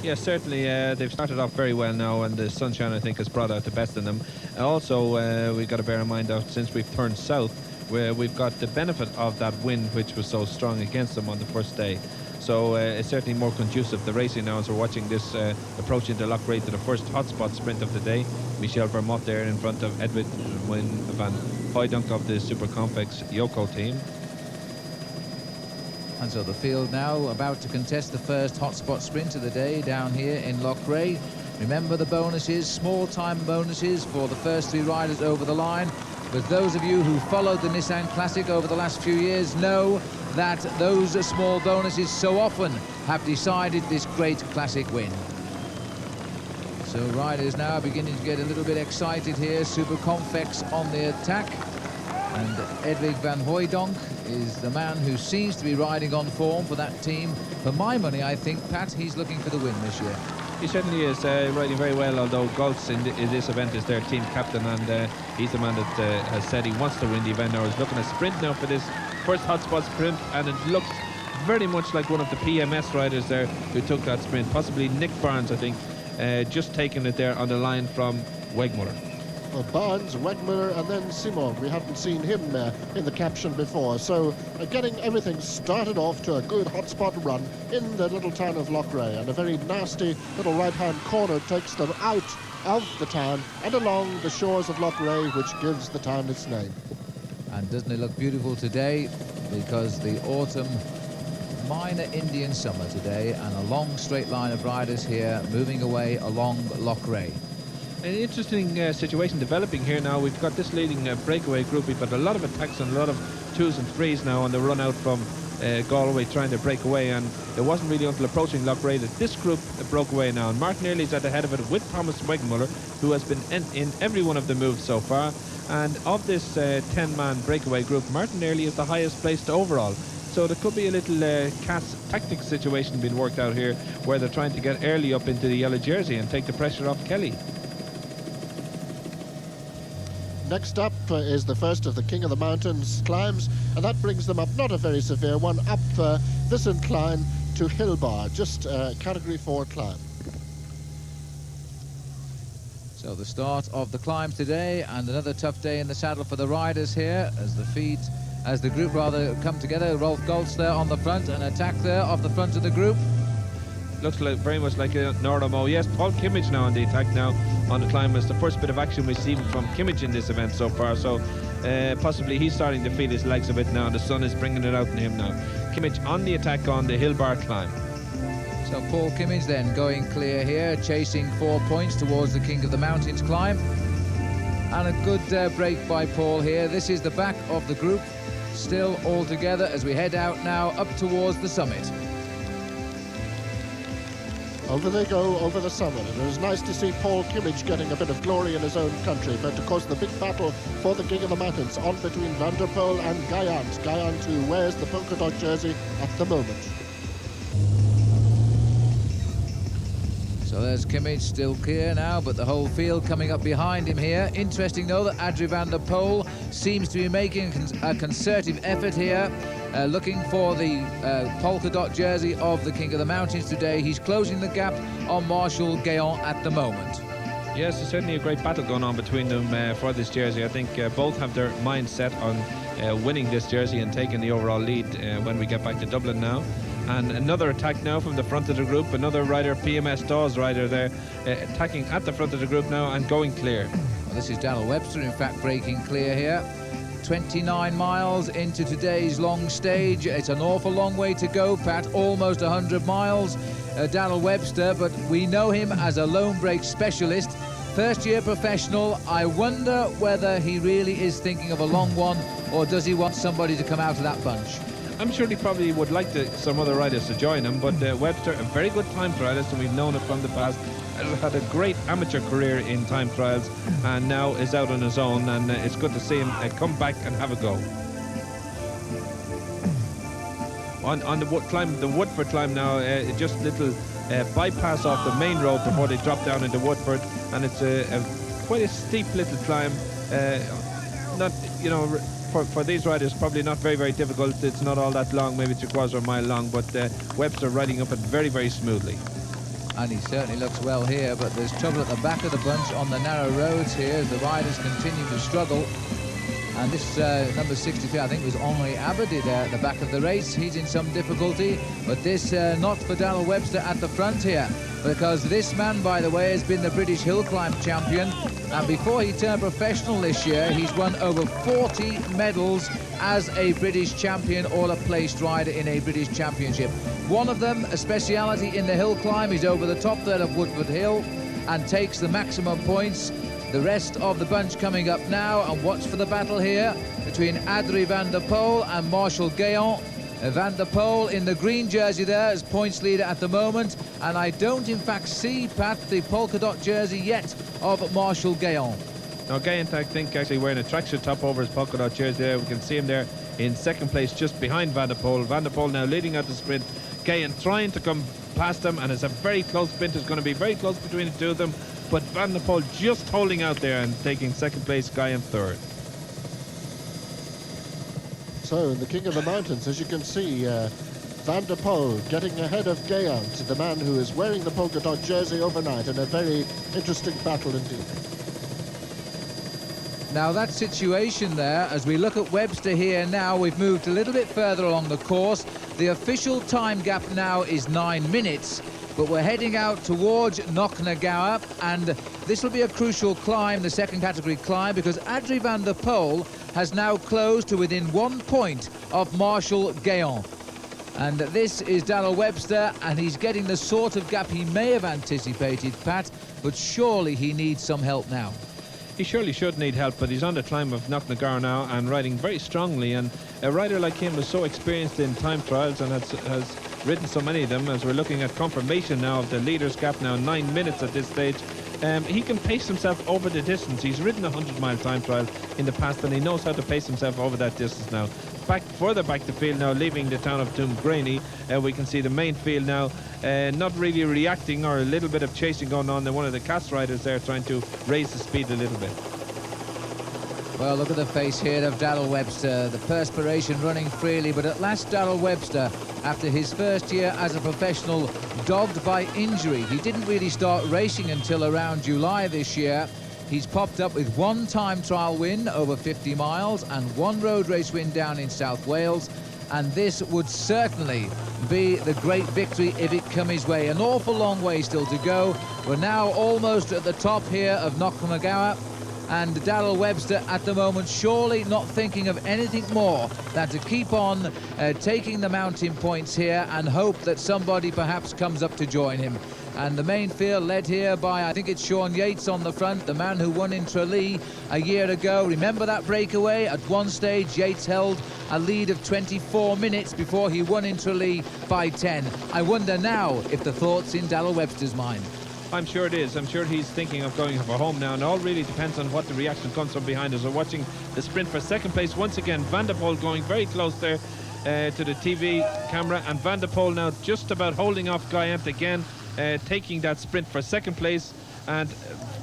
Yeah, certainly they've started off very well now, and the sunshine, I think, has brought out the best in them. Also, we've got to bear in mind that since we've turned south, we've got the benefit of that wind which was so strong against them on the first day. So it's certainly more conducive. The racing now, as we're watching this approaching the Loughrea to the first hotspot sprint of the day. Michel Vermont there in front of Edwin van Hooydonk of the Super Complex Yoko team. And so the field now about to contest the first hotspot sprint of the day down here in Loughrea. Remember the bonuses, small time bonuses for the first 3 riders over the line. But those of you who followed the Nissan Classic over the last few years know that those small bonuses so often have decided this great classic win. So riders now beginning to get a little bit excited here. Super Complex on the attack. And Edwin van Hooydonk is the man who seems to be riding on form for that team. For my money, I think, Pat, he's looking for the win this year. He certainly is riding very well, although Goltz in this event is their team captain, and he's the man that has said he wants to win the event now. He's looking at sprint now for this first hotspot sprint, and it looks very much like one of the PMS riders there who took that sprint, possibly Nick Barnes, I think, just taking it there on the line from Wegmuller. Well, Barnes, Wegmuller, and then Simon. We haven't seen him in the caption before. So getting everything started off to a good hotspot run in the little town of Loughrea. And a very nasty little right-hand corner takes them out of the town and along the shores of Loughrea, which gives the town its name. And doesn't it look beautiful today? Because the autumn minor Indian summer today, and a long straight line of riders here moving away along Loughrea. An interesting situation developing here now. We've got this leading breakaway group. We've got a lot of attacks and a lot of 2s and 3s now on the run out from Galway trying to break away, and it wasn't really until approaching Loughrea that this group broke away now. And Martin Early's at the head of it with Thomas Wegmuller, who has been in every one of the moves so far. And of this 10-man breakaway group, Martin Early is the highest placed overall. So there could be a little Cass tactics situation being worked out here, where they're trying to get Early up into the yellow jersey and take the pressure off Kelly. Next up is the first of the King of the Mountains climbs, and that brings them up, not a very severe one, up this incline to Hillbar, just category 4 climb. So the start of the climb today, and another tough day in the saddle for the riders here as the group come together. Rolf Goltz there on the front, an attack there off the front of the group. Looks like very much like a Noramo. Yes, Paul Kimmage now on the attack now on the climb. It's the first bit of action we've seen from Kimmage in this event so far. So possibly he's starting to feel his legs a bit now. The sun is bringing it out in him now. Kimmage on the attack on the Hillbar climb. So Paul Kimmage then going clear here, chasing 4 points towards the King of the Mountains climb. And a good break by Paul here. This is the back of the group. still all together as we head out now up towards the summit. Over they go, over the summit. And it was nice to see Paul Kimmage getting a bit of glory in his own country. But, of course, the big battle for the King of the Mountains on between Van der Poel and Guyant. Guyant, who wears the polka dot jersey at the moment. So there's Kimmage still clear now, but the whole field coming up behind him here. Interesting, though, that Adrie van der Poel seems to be making a concerted effort here, looking for the polka dot jersey of the King of the Mountains today. He's closing the gap on Marshal Guéant at the moment. Yes, there's certainly a great battle going on between them for this jersey. I think both have their mind set on winning this jersey and taking the overall lead when we get back to Dublin now. And another attack now from the front of the group. Another rider, PMS Dawes rider there, attacking at the front of the group now and going clear. Well, this is Daniel Webster, in fact, breaking clear here. 29 miles into today's long stage. It's an awful long way to go, Pat, almost 100 miles. Daniel Webster, but we know him as a lone break specialist. First-year professional. I wonder whether he really is thinking of a long one, or does he want somebody to come out of that bunch? I'm sure he probably would like some other riders to join him, but Webster, a very good time trialist, and we've known it from the past, has had a great amateur career in time trials, and now is out on his own, and it's good to see him come back and have a go. On the Woodford climb now, just a little bypass off the main road before they drop down into Woodford, and it's quite a steep little climb. Not, you know, for these riders, probably not very, very difficult. It's not all that long, maybe 3/4 mile long, but Webster riding up it very, very smoothly. And he certainly looks well here, but there's trouble at the back of the bunch on the narrow roads here as the riders continue to struggle. And this number 63, I think, was Henri Abadi there at the back of the race. He's in some difficulty, but this not for Daniel Webster at the front here, because this man, by the way, has been the British hill climb champion, and before he turned professional this year, he's won over 40 medals as a British champion or a placed rider in a British championship. One of them, a speciality in the hill climb, is over the top there of Woodford Hill and takes the maximum points. The rest of the bunch coming up now, and watch for the battle here between Adrie van der Poel and Marshal Guéant. Van der Poel in the green jersey there as points leader at the moment, and I don't in fact see, Pat, the polka dot jersey yet of Marshal Guéant. Now Guéant, I think, actually wearing a tracksuit top over his polka dot jersey there. We can see him there in second place just behind Van der Poel. Van der Poel now leading out the sprint. Guéant trying to come past him, and it's a very close sprint. It's going to be very close between the two of them, but Van der Poel just holding out there and taking second place, Guéant third. So, in the King of the Mountains, as you can see, Van der Poel getting ahead of Guéant, the man who is wearing the polka dot jersey overnight, in a very interesting battle indeed. Now that situation there, as we look at Webster here now, we've moved a little bit further along the course. The official time gap now is 9 minutes, but we're heading out towards Knocknagower, and this will be a crucial climb, the second category climb, because Adrie van der Poel has now closed to within 1 point of Marshal Guéant. And this is Daniel Webster, and he's getting the sort of gap he may have anticipated, Pat, but surely he needs some help now. He surely should need help, but he's on the climb of Knocknagower now and riding very strongly, and a rider like him is so experienced in time trials and has ridden so many of them, as we're looking at confirmation now of the leader's gap now, 9 minutes at this stage. He can pace himself over the distance. He's ridden a 100-mile time trial in the past, and he knows how to pace himself over that distance now. Further back the field now, leaving the town of Doomgraney, we can see the main field now not really reacting, or a little bit of chasing going on. And one of the cast riders there trying to raise the speed a little bit. Well, look at the face here of Daniel Webster, the perspiration running freely, but at last Daniel Webster, after his first year as a professional, dogged by injury. He didn't really start racing until around July this year. He's popped up with 1 time trial win over 50 miles and 1 road race win down in South Wales, and this would certainly be the great victory if it come his way. An awful long way still to go. We're now almost at the top here of Knocknagower, And Darrell Webster at the moment surely not thinking of anything more than to keep on taking the mountain points here and hope that somebody perhaps comes up to join him. And the main field led here by, I think it's Sean Yates on the front, the man who won in Tralee a year ago. Remember that breakaway? At one stage, Yates held a lead of 24 minutes before he won in Tralee by 10. I wonder now if the thought's in Darrell Webster's mind. I'm sure it is. I'm sure he's thinking of going for home now, and all really depends on what the reaction comes from behind us. We're watching the sprint for second place once again. Van der Poel going very close there to the TV camera, and Van der Poel now just about holding off Guyant again, taking that sprint for second place, and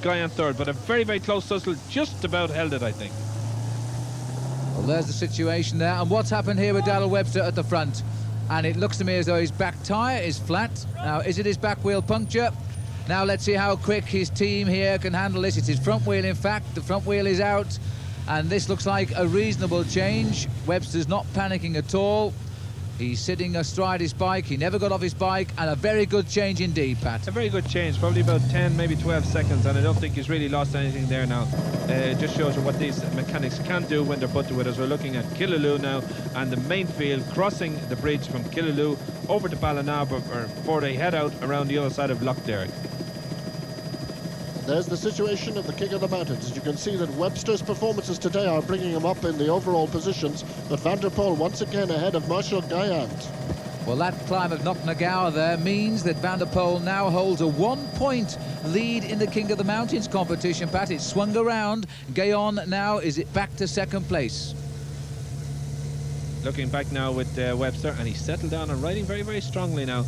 Guyant third. But a very, very close tussle, just about held it, I think. Well, there's the situation there, and what's happened here with Darrell Webster at the front? And it looks to me as though his back tyre is flat. Now, is it his back wheel puncture? Now let's see how quick his team here can handle this. It's his front wheel, in fact. The front wheel is out, and this looks like a reasonable change. Webster's not panicking at all. He's sitting astride his bike. He never got off his bike, and a very good change indeed, Pat. A very good change, probably about 10, maybe 12 seconds, and I don't think he's really lost anything there now. It just shows you what these mechanics can do when they're put to it. As we're looking at Killaloe now, and the main field crossing the bridge from Killaloe over to Ballinaber before they head out around the other side of Lough Derg. There's the situation of the King of the Mountains. As you can see that Webster's performances today are bringing him up in the overall positions, but Van der Poel once again ahead of Marshall Guyant. Well, that climb of Knocknagower there means that Van der Poel now holds a 1-point lead in the King of the Mountains competition, Pat. It's swung around. Gayon now is it back to second place. Looking back now with Webster, and he's settled down and riding very, very strongly now.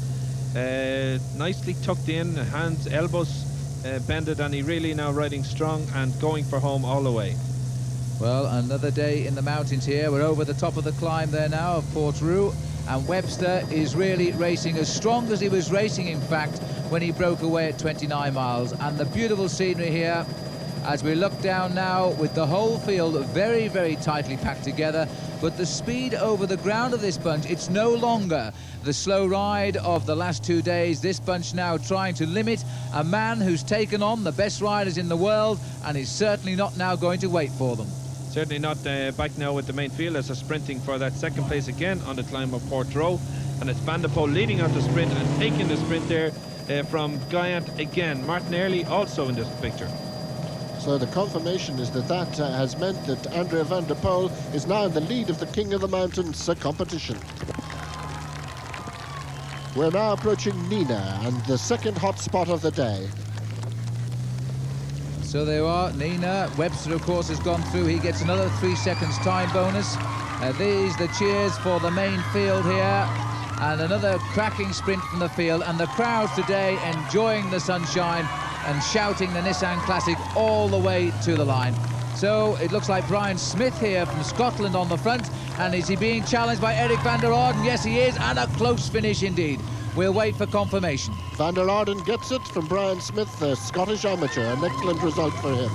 Nicely tucked in, hands, elbows bended, and he really now riding strong and going for home all the way. Well, another day in the mountains here. We're over the top of the climb there now of Portrou, and Webster is really racing as strong as he was racing, in fact, when he broke away at 29 miles. And the beautiful scenery here as we look down now with the whole field very, very tightly packed together. But the speed over the ground of this bunch, it's no longer the slow ride of the last 2 days. This bunch now trying to limit a man who's taken on the best riders in the world and is certainly not now going to wait for them. Certainly not back now with the main field as they're sprinting for that second place again on the climb of Portrou. And it's Van der Poel leading out the sprint and taking the sprint there from Guyant again. Martin Early also in this picture. So the confirmation is that has meant that Andrea Van der Poel is now in the lead of the King of the Mountains competition. We're now approaching Nina and the second hot spot of the day. So there you are, Nina. Webster, of course, has gone through. He gets another 3 seconds time bonus. These the cheers for the main field here. And another cracking sprint from the field. And the crowd today enjoying the sunshine and shouting the Nissan Classic all the way to the line. So it looks like Brian Smith here from Scotland on the front. And is he being challenged by Eric van der Orden? Yes, he is, and a close finish indeed. We'll wait for confirmation. Van der Orden gets it from Brian Smith, the Scottish amateur. An excellent result for him.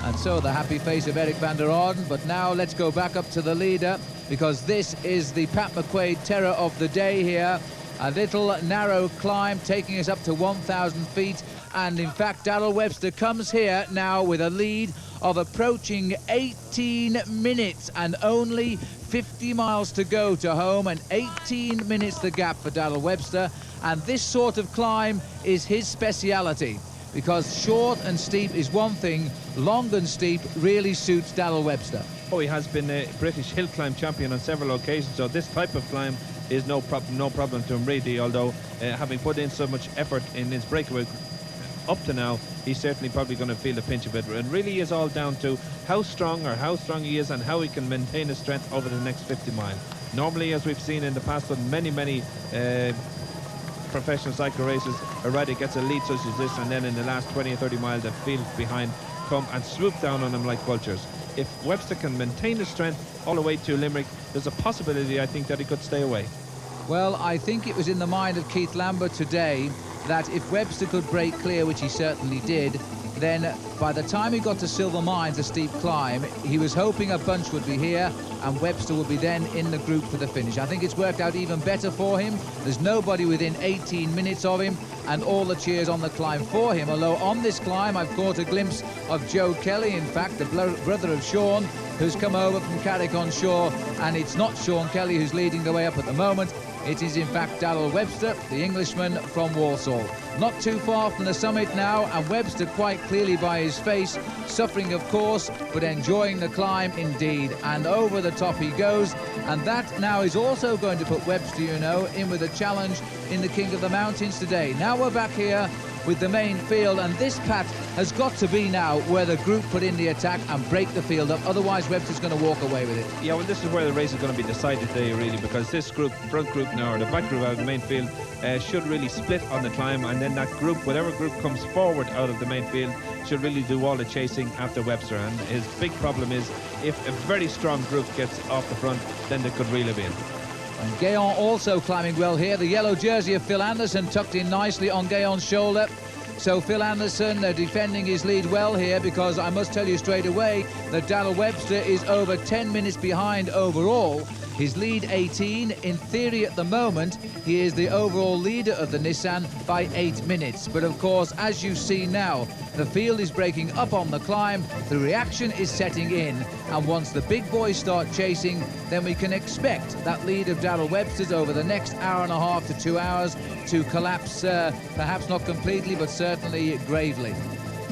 And so the happy face of Eric van der Orden. But now let's go back up to the leader, because this is the Pat McQuaid terror of the day here. A little narrow climb taking us up to 1,000 feet. And in fact, Darrell Webster comes here now with a lead of approaching 18 minutes and only 50 miles to go to home, and 18 minutes the gap for Darrell Webster. And this sort of climb is his speciality, because short and steep is one thing, long and steep really suits Darrell Webster. Oh, he has been a British hill climb champion on several occasions, so this type of climb is no problem to him really, although having put in so much effort in his breakaway up to now, he's certainly probably going to feel the pinch of it. And really is all down to how strong he is and how he can maintain his strength over the next 50 miles. Normally, as we've seen in the past on many professional cycle races, a rider gets a lead such as this, and then in the last 20 or 30 miles the field behind come and swoop down on him like vultures. If Webster can maintain his strength all the way to Limerick, there's a possibility, I think, that he could stay away. Well, I think it was in the mind of Keith Lambert today that if Webster could break clear, which he certainly did, then by the time he got to Silver Mines, a steep climb, he was hoping a bunch would be here and Webster would be then in the group for the finish. I think it's worked out even better for him. There's nobody within 18 minutes of him, and all the cheers on the climb for him. Although on this climb, I've caught a glimpse of Joe Kelly, in fact, the brother of Sean, who's come over from Carrick-on-Shore, and it's not Sean Kelly who's leading the way up at the moment. It is, in fact, Darrell Webster, the Englishman from Walsall. Not too far from the summit now, and Webster quite clearly by his face, suffering, of course, but enjoying the climb indeed. And over the top he goes, and that now is also going to put Webster, you know, in with a challenge in the King of the Mountains today. Now we're back here with the main field, and this, Pat, has got to be now where the group put in the attack and break the field up. Otherwise, Webster's going to walk away with it. Yeah, well, this is where the race is going to be decided today, really, because this group, front group now, or the back group out of the main field, should really split on the climb, and then that group, whatever group comes forward out of the main field, should really do all the chasing after Webster. And his big problem is, if a very strong group gets off the front, then they could reel him in. And Gaon also climbing well here. The yellow jersey of Phil Anderson tucked in nicely on Gaon's shoulder. So Phil Anderson defending his lead well here, because I must tell you straight away that Darrell Webster is over 10 minutes behind overall. His lead 18. In theory at the moment, he is the overall leader of the Nissan by 8 minutes. But of course, as you see now, the field is breaking up on the climb, the reaction is setting in, and once the big boys start chasing, then we can expect that lead of Darrell Webster's over the next hour and a half to 2 hours to collapse, perhaps not completely, but certainly gravely.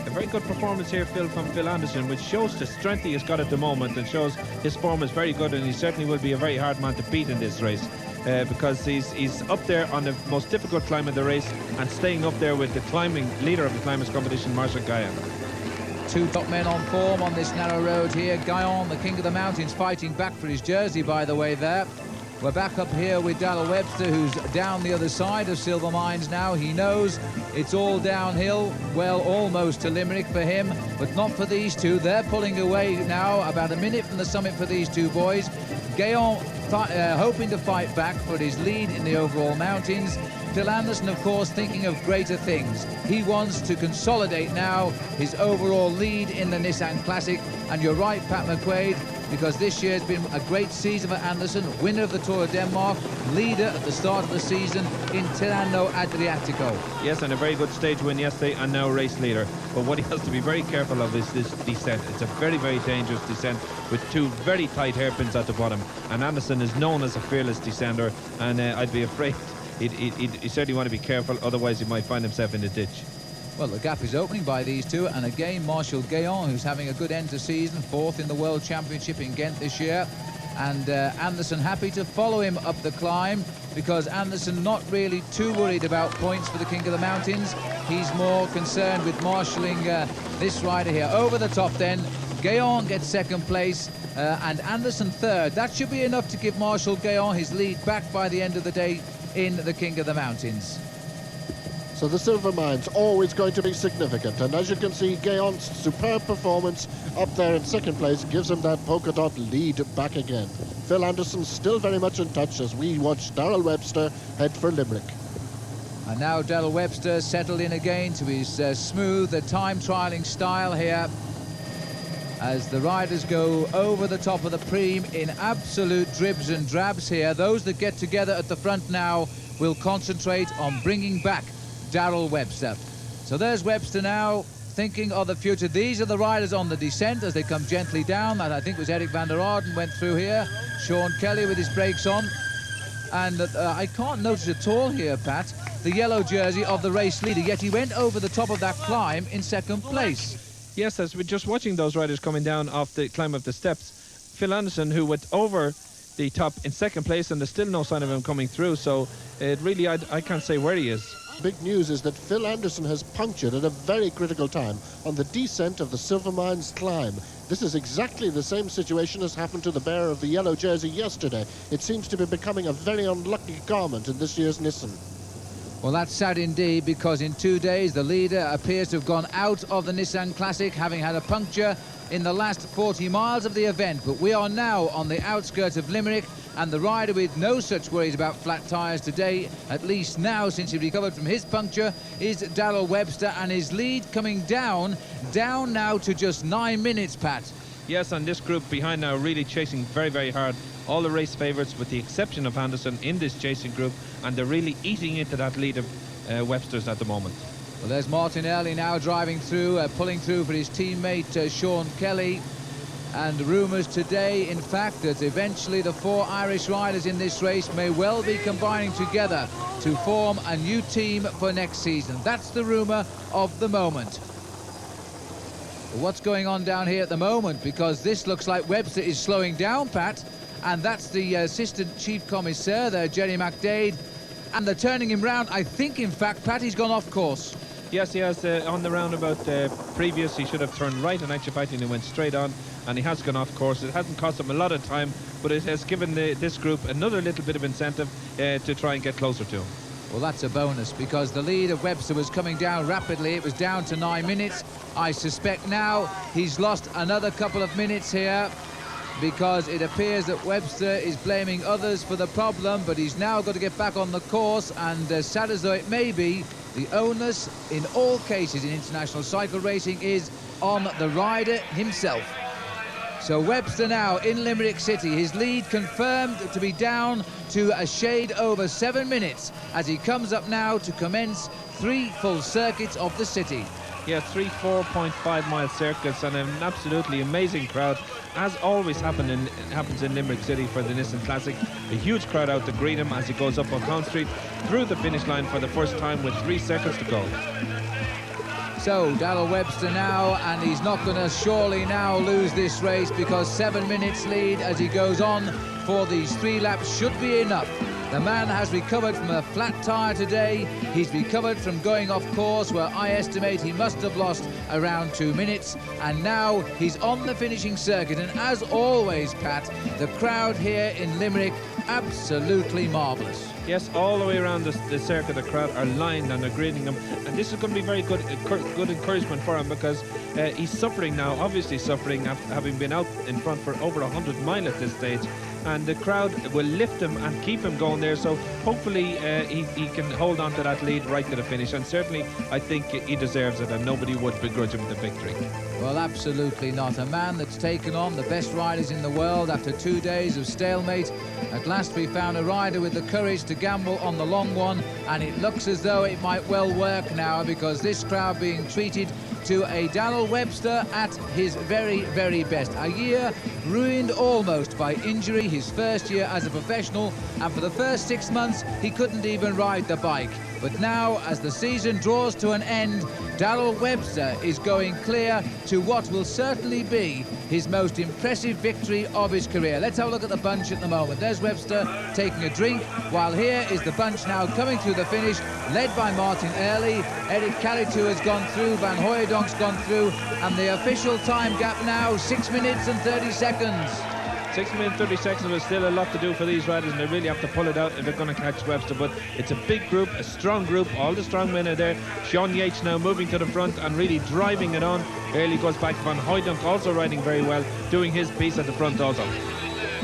A very good performance here, Phil, from Phil Anderson, which shows the strength he has got at the moment and shows his form is very good, and he certainly will be a very hard man to beat in this race, because he's up there on the most difficult climb of the race and staying up there with the climbing leader of the climbers competition, Marshall Guyon. Two top men on form on this narrow road here. Guyon, the King of the Mountains, fighting back for his jersey, by the way, there. We're back up here with Darrell Webster, who's down the other side of Silver Mines now. He knows it's all downhill, well, almost to Limerick for him, but not for these two. They're pulling away now, about a minute from the summit for these two boys. Gaon hoping to fight back for his lead in the overall mountains. Phil Anderson, of course, thinking of greater things. He wants to consolidate now his overall lead in the Nissan Classic. And you're right, Pat McQuaid, because this year has been a great season for Anderson, winner of the Tour of Denmark, leader at the start of the season in Tirano Adriatico. Yes, and a very good stage win yesterday, and now race leader. But what he has to be very careful of is this descent. It's a very, very dangerous descent with two very tight hairpins at the bottom. And Anderson is known as a fearless descender, and I'd be afraid he'd certainly want to be careful, otherwise he might find himself in the ditch. Well, the gap is opening by these two, and again Marshall Guyon, who's having a good end to season, fourth in the World Championship in Ghent this year, and Anderson happy to follow him up the climb, because Anderson not really too worried about points for the King of the Mountains. He's more concerned with marshalling this rider here. Over the top then, Guyon gets second place, and Anderson third. That should be enough to give Marshall Guyon his lead back by the end of the day in the King of the Mountains. So the Silver Mines always going to be significant, and as you can see, Gayon's superb performance up there in second place gives him that polka dot lead back again. Phil Anderson still very much in touch as we watch Darrell Webster head for Limerick. And now Darrell Webster settled in again to his smooth time trialling style here, as the riders go over the top of the Preem in absolute dribs and drabs here. Those that get together at the front now will concentrate on bringing back Darrell Webster. So there's Webster now, thinking of the future. These are the riders on the descent as they come gently down. That I think was Eric van der Arden went through here. Sean Kelly with his brakes on. And I can't notice at all here, Pat, the yellow jersey of the race leader, yet he went over the top of that climb in second place. Yes, as we're just watching those riders coming down off the climb of the steps, Phil Anderson, who went over the top in second place, and there's still no sign of him coming through, so it really, I can't say where he is. Big news is that Phil Anderson has punctured at a very critical time on the descent of the Silver Mines climb. This is exactly the same situation as happened to the bearer of the yellow jersey yesterday. It seems to be becoming a very unlucky garment in this year's Nissan. Well, that's sad indeed, because in 2 days the leader appears to have gone out of the Nissan Classic, having had a puncture in the last 40 miles of the event. But we are now on the outskirts of Limerick, and the rider with no such worries about flat tyres today, at least now since he recovered from his puncture, is Darrell Webster, and his lead coming down now to just 9 minutes, Pat. Yes, and this group behind now really chasing very, very hard. All the race favourites with the exception of Anderson in this chasing group, and they're really eating into that lead of Webster's at the moment. Well, there's Martin Early now driving through, pulling through for his teammate Sean Kelly. And rumours today, in fact, that eventually the 4 Irish riders in this race may well be combining together to form a new team for next season. That's the rumour of the moment. What's going on down here at the moment? Because this looks like Webster is slowing down, Pat. And that's the Assistant Chief Commissaire there, Jerry McDade. And they're turning him round. I think, in fact, Pat, he's gone off course. Yes, he has. On the roundabout previous, he should have turned right, in actual fact, and he went straight on, and he has gone off course. It hasn't cost him a lot of time, but it has given this group another little bit of incentive to try and get closer to him. Well, that's a bonus, because the lead of Webster was coming down rapidly. It was down to 9 minutes. I suspect now he's lost another couple of minutes here, because it appears that Webster is blaming others for the problem, but he's now got to get back on the course, and as sad as though it may be, the onus in all cases in international cycle racing is on the rider himself. So Webster now in Limerick City, his lead confirmed to be down to a shade over 7 minutes as he comes up now to commence 3 full circuits of the city. Yeah, 3 4.5-mile circuits and an absolutely amazing crowd, as always happens in Limerick City for the Nissan Classic. A huge crowd out to greet him as he goes up O'Connell Street through the finish line for the first time with 3 seconds to go. So Darrell Webster now, and he's not going to surely now lose this race, because 7 minutes lead as he goes on for these 3 laps should be enough. The man has recovered from a flat tyre today. He's recovered from going off course, where I estimate he must have lost around 2 minutes. And now he's on the finishing circuit. And as always, Pat, the crowd here in Limerick, absolutely marvellous. Yes, all the way around the circuit, the crowd are lined and they're greeting him. And this is going to be very good encouragement for him, because he's suffering now, obviously suffering after having been out in front for over 100 miles at this stage. And the crowd will lift him and keep him going there, so hopefully he can hold on to that lead right to the finish, and certainly I think he deserves it, and nobody would begrudge him the victory. Well, absolutely not. A man that's taken on the best riders in the world after 2 days of stalemate. At last we found a rider with the courage to gamble on the long one, and it looks as though it might well work now, because this crowd being treated to a Darrell Webster at his very, very best. A year ruined almost by injury, his first year as a professional, and for the first 6 months he couldn't even ride the bike. But now, as the season draws to an end, Darrell Webster is going clear to what will certainly be his most impressive victory of his career. Let's have a look at the bunch at the moment. There's Webster taking a drink, while here is the bunch now coming through the finish, led by Martin Early. Eric Calitu has gone through, Van Hooydonk's gone through, and the official time gap now 6 minutes and 30 seconds. 6 minutes 30 seconds, there's still a lot to do for these riders, and they really have to pull it out if they're going to catch Webster. But it's a big group, a strong group, all the strong men are there. Sean Yates now moving to the front and really driving it on. Early goes back. Van Hooydonk also riding very well, doing his piece at the front also.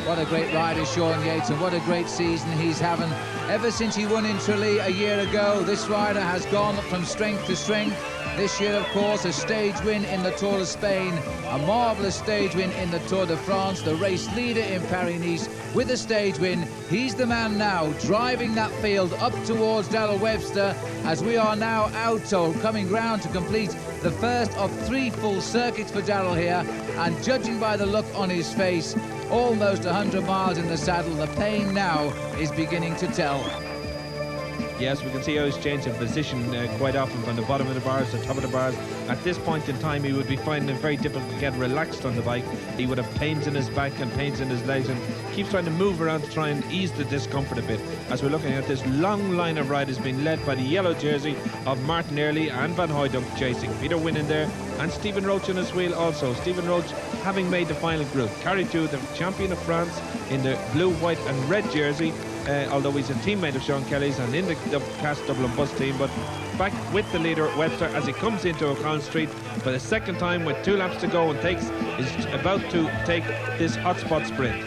What a great rider Sean Yates, and what a great season he's having. Ever since he won in Tralee a year ago, this rider has gone from strength to strength. This year, of course, a stage win in the Tour de Spain, a marvellous stage win in the Tour de France, the race leader in Paris-Nice with a stage win. He's the man now driving that field up towards Darrell Webster, as we are now out, so coming round to complete the first of 3 full circuits for Darrell here. And judging by the look on his face, almost 100 miles in the saddle, the pain now is beginning to tell. Yes, we can see how he's changing position quite often from the bottom of the bars to the top of the bars. At this point in time, he would be finding it very difficult to get relaxed on the bike. He would have pains in his back and pains in his legs, and keeps trying to move around to try and ease the discomfort a bit. As we're looking at this long line of riders being led by the yellow jersey of Martin Early and Van Hooydonk chasing. Peter Winnan there, and Stephen Roach on his wheel also. Stephen Roach having made the final group. Carried to the champion of France in the blue, white and red jersey. Although he's a teammate of Sean Kelly's and in the Cass Dublin bus team, but back with the leader Webster as he comes into O'Connell Street for the second time with 2 laps to go, and is about to take this hotspot sprint.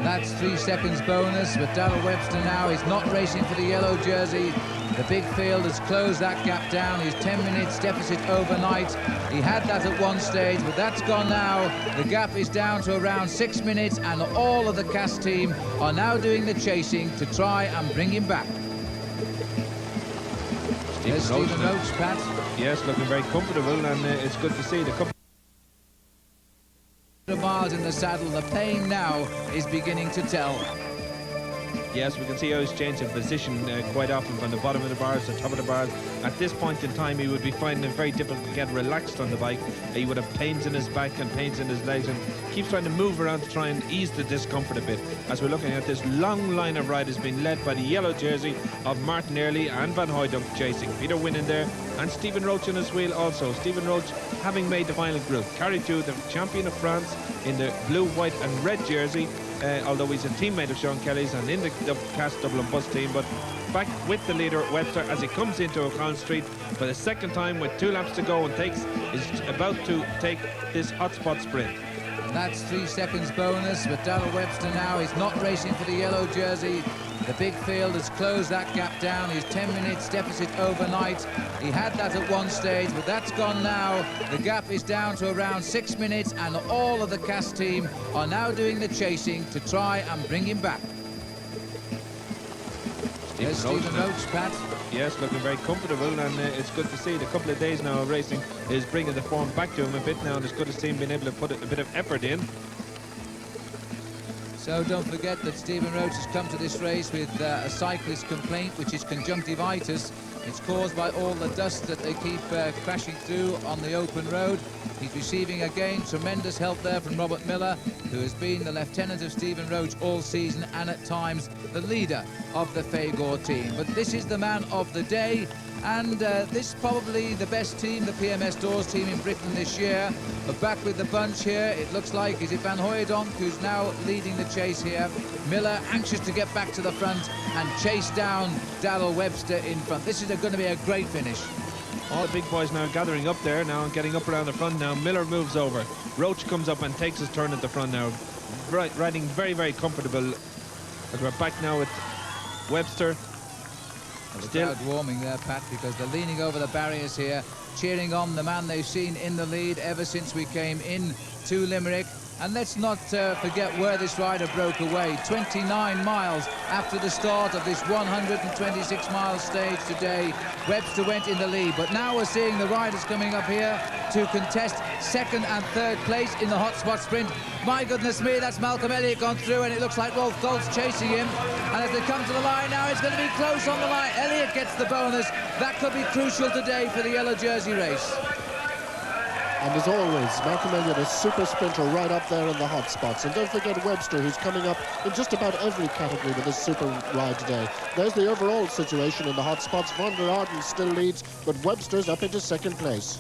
That's 3 seconds bonus, but Darrell Webster now is not racing for the yellow jersey. The big field has closed that gap down. His 10 minutes deficit overnight. He had that at one stage, but that's gone now. The gap is down to around 6 minutes, and all of the CAS team are now doing the chasing to try and bring him back. There's Stephen Roach, Pat. Yes, looking very comfortable, and it's good to see the couple miles in the saddle. The pain now is beginning to tell. Yes, we can see how he's changing position quite often from the bottom of the bars to the top of the bars. At this point in time, he would be finding it very difficult to get relaxed on the bike. He would have pains in his back and pains in his legs, and keeps trying to move around to try and ease the discomfort a bit. As we're looking at this long line of riders being led by the yellow jersey of Martin Early and Van Hooydonk chasing. Peter Winning there, and Stephen Roach on his wheel also. Stephen Roach having made the final group. Carried through the champion of France in the blue, white and red jersey. Although he's a teammate of Sean Kelly's and in the CAS Dublin bus team, but back with the leader Webster as he comes into O'Connell Street for the second time with 2 laps to go, and is about to take this hotspot sprint. That's 3 seconds bonus, but Darrell Webster now is not racing for the yellow jersey. The big field has closed that gap down. His 10 minutes deficit overnight. He had that at one stage, but that's gone now. The gap is down to around 6 minutes, and all of the CAS team are now doing the chasing to try and bring him back. There's Stephen Roach, Pat. Yes, looking very comfortable, and it's good to see. The couple of days now of racing is bringing the form back to him a bit now, and it's good to see him being able to put a bit of effort in. So don't forget that Stephen Roach has come to this race with a cyclist complaint, which is conjunctivitis. It's caused by all the dust that they keep crashing through on the open road. He's receiving again tremendous help there from Robert Miller, who has been the lieutenant of Stephen Roach all season and at times the leader of the Fagor team. But this is the man of the day, and this is probably the best team, the PMS Doors team in Britain this year. But back with the bunch here, it looks like, is it Van Hooydonk who's now leading the chase here? Miller anxious to get back to the front and chase down Darrell Webster in front. This is going to be a great finish. All the big boys now gathering up there now and getting up around the front now. Miller moves over. Roach comes up and takes his turn at the front now. Riding very, very comfortable. As we're back now with Webster. The crowd warming there, Pat, because they're leaning over the barriers here, cheering on the man they've seen in the lead ever since we came in to Limerick. And let's not forget where this rider broke away. 29 miles after the start of this 126-mile stage today, Webster went in the lead. But now we're seeing the riders coming up here to contest second and third place in the hotspot sprint. My goodness me, that's Malcolm Elliott gone through, and it looks like Rolf Goltz chasing him. And as they come to the line now, it's going to be close on the line. Elliott gets the bonus. That could be crucial today for the yellow jersey race. And as always, Malcolm Elliott, a super sprinter right up there in the hot spots. And don't forget Webster, who's coming up in just about every category with this super ride today. There's the overall situation in the hot spots. Van der Arden still leads, but Webster's up into second place.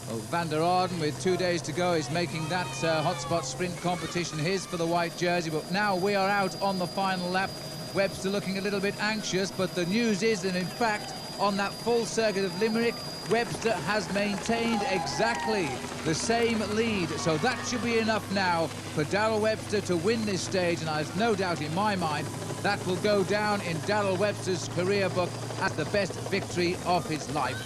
Well, Van der Arden, with 2 days to go, is making that hotspot sprint competition his for the white jersey. But now we are out on the final lap. Webster looking a little bit anxious, but the news is that, in fact, on that full circuit of Limerick, Webster has maintained exactly the same lead. So that should be enough now for Darrell Webster to win this stage. And there's no doubt in my mind that will go down in Darrell Webster's career book as the best victory of his life.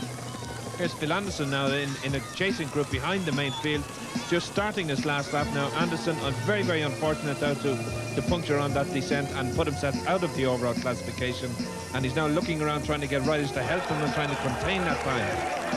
Here's Phil Anderson now in a chasing group behind the main field, just starting his last lap now. Anderson, very, very unfortunate now to puncture on that descent and put himself out of the overall classification. And he's now looking around trying to get riders to help him and trying to contain that time.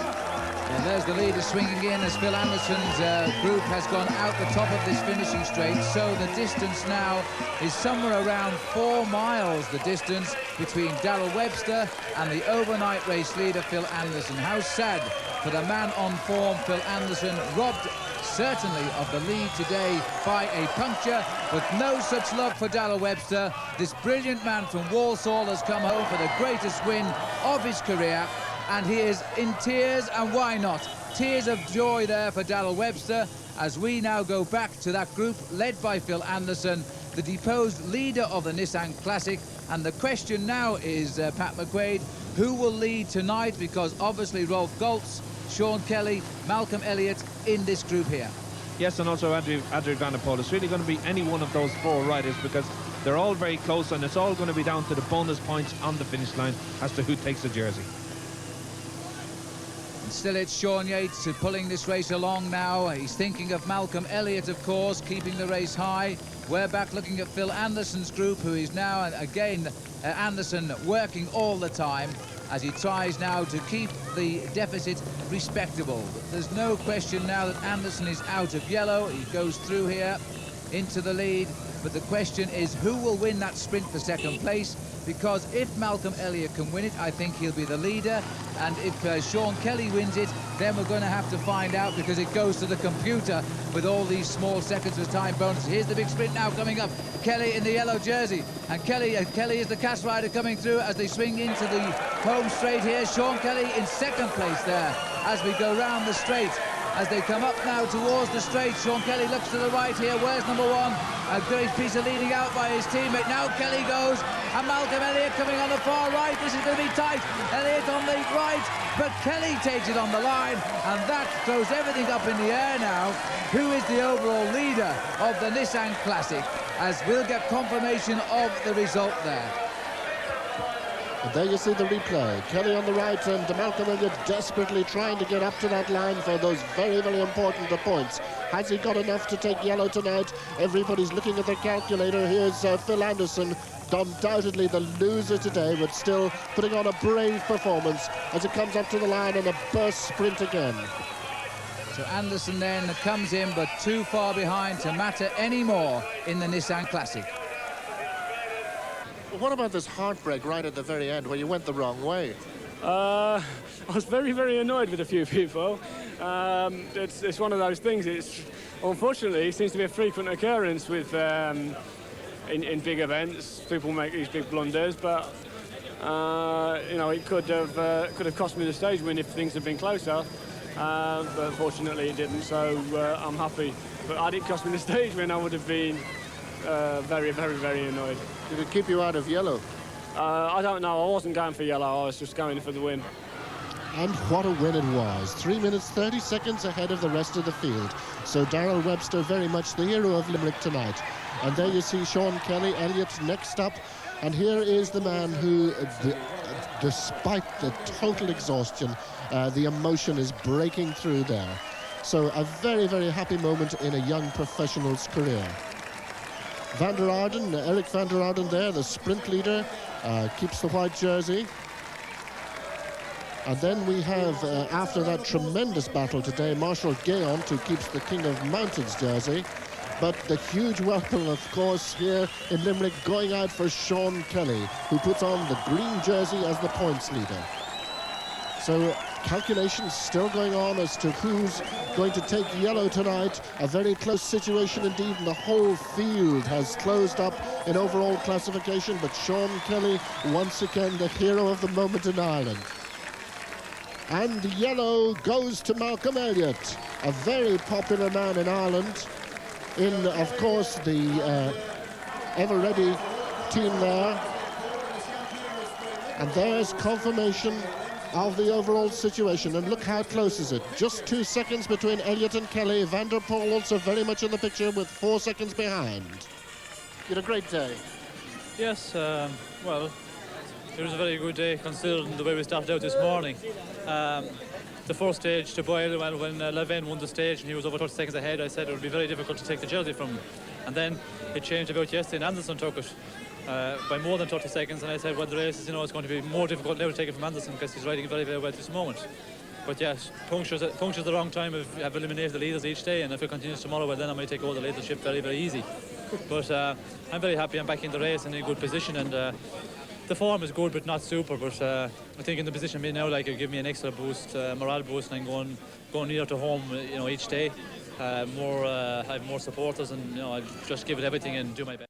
And there's the leader swinging in as Phil Anderson's group has gone out the top of this finishing straight. So the distance now is somewhere around 4 miles, the distance between Darrell Webster and the overnight race leader, Phil Anderson. How sad for the man on form, Phil Anderson, robbed certainly of the lead today by a puncture, but no such luck for Darrell Webster. This brilliant man from Walsall has come home for the greatest win of his career, and he is in tears, and why not? Tears of joy there for Darrell Webster as we now go back to that group led by Phil Anderson, the deposed leader of the Nissan Classic. And the question now is, Pat McQuaid, who will lead tonight? Because obviously Rolf Goltz, Sean Kelly, Malcolm Elliott in this group here. yes, and also Adrian Vanderpool. It's really going to be any one of those 4 riders because they're all very close, and it's all going to be down to the bonus points on the finish line as to who takes the jersey. And still it's Sean Yates pulling this race along now. He's thinking of Malcolm Elliott, of course, keeping the race high. We're back looking at Phil Anderson's group, who is now, again, Anderson working all the time as he tries now to keep the deficit respectable. But there's no question now that Anderson is out of yellow. He goes through here into the lead. But the question is who will win that sprint for second place? Because if Malcolm Elliott can win it, I think he'll be the leader. And if Sean Kelly wins it, then we're going to have to find out, because it goes to the computer with all these small seconds of time bonuses. Here's the big sprint now coming up. Kelly in the yellow jersey. And Kelly is the Cass rider coming through as they swing into the home straight here. Sean Kelly in second place there as we go round the straight. As they come up now towards the straight, Sean Kelly looks to the right here. Where's number 1? A great piece of leading out by his teammate. Now Kelly goes, and Malcolm Elliott coming on the far right. This is going to be tight. Elliott on the right, but Kelly takes it on the line, and that throws everything up in the air now. Who is the overall leader of the Nissan Classic? As we'll get confirmation of the result there. And there you see the replay. Kelly on the right and Malcolm Elliott desperately trying to get up to that line for those very, very important points. Has he got enough to take yellow tonight? Everybody's looking at their calculator. Here's Phil Anderson, undoubtedly the loser today, but still putting on a brave performance as it comes up to the line and a burst sprint again. So Anderson then comes in, but too far behind to matter anymore in the Nissan Classic. What about this heartbreak right at the very end where you went the wrong way? I was very, very annoyed with a few people. It's one of those things. Unfortunately, it seems to be a frequent occurrence with in big events. People make these big blunders, but you know, it could have cost me the stage win if things had been closer. But fortunately, it didn't. So I'm happy. But had it cost me the stage win, I would have been very, very, very annoyed. Did it keep you out of yellow? I don't know. I wasn't going for yellow. I was just going for the win. And what a win it was. 3 minutes 30 seconds ahead of the rest of the field. So Darrell Webster very much the hero of Limerick tonight. And there you see Sean Kelly, Elliott next up. And here is the man who, despite the total exhaustion, the emotion is breaking through there. So a very, very happy moment in a young professional's career. Van der Arden, Eric Van der Arden there, the sprint leader, keeps the white jersey. And then we have, after that tremendous battle today, Marshall Gayont, who keeps the King of Mountains jersey. But the huge welcome, of course, here in Limerick going out for Sean Kelly, who puts on the green jersey as the points leader. So calculations still going on as to who's going to take yellow tonight. A very close situation indeed, and the whole field has closed up in overall classification. But Sean Kelly, once again, the hero of the moment in Ireland. And yellow goes to Malcolm Elliott, a very popular man in Ireland, in, of course, the ever-ready team there. And there's confirmation of the overall situation, and look how close is it. Just 2 seconds between Elliott and Kelly. Van der Poel also very much in the picture with 4 seconds behind. You had a great day. Yes, well, it was a very good day considering the way we started out this morning. The first stage to Boyle, when Levin won the stage and he was over 30 seconds ahead, I said it would be very difficult to take the jersey from him. And then it changed about yesterday and Anderson took it by more than 30 seconds, and I said, well, the race is, it's going to be more difficult now to take it from Anderson because he's riding very, very well at this moment. But yes, puncture's the wrong time. I've eliminated the leaders each day, and if it continues tomorrow, well, then I might take over the leadership very, very easy. But I'm very happy I'm back in the race and in a good position, and the form is good but not super, but I think in the position I'm in now, like, it'll give me an extra boost, morale boost, and I'm going nearer to home, each day. I have more supporters, and I'll just give it everything and do my best.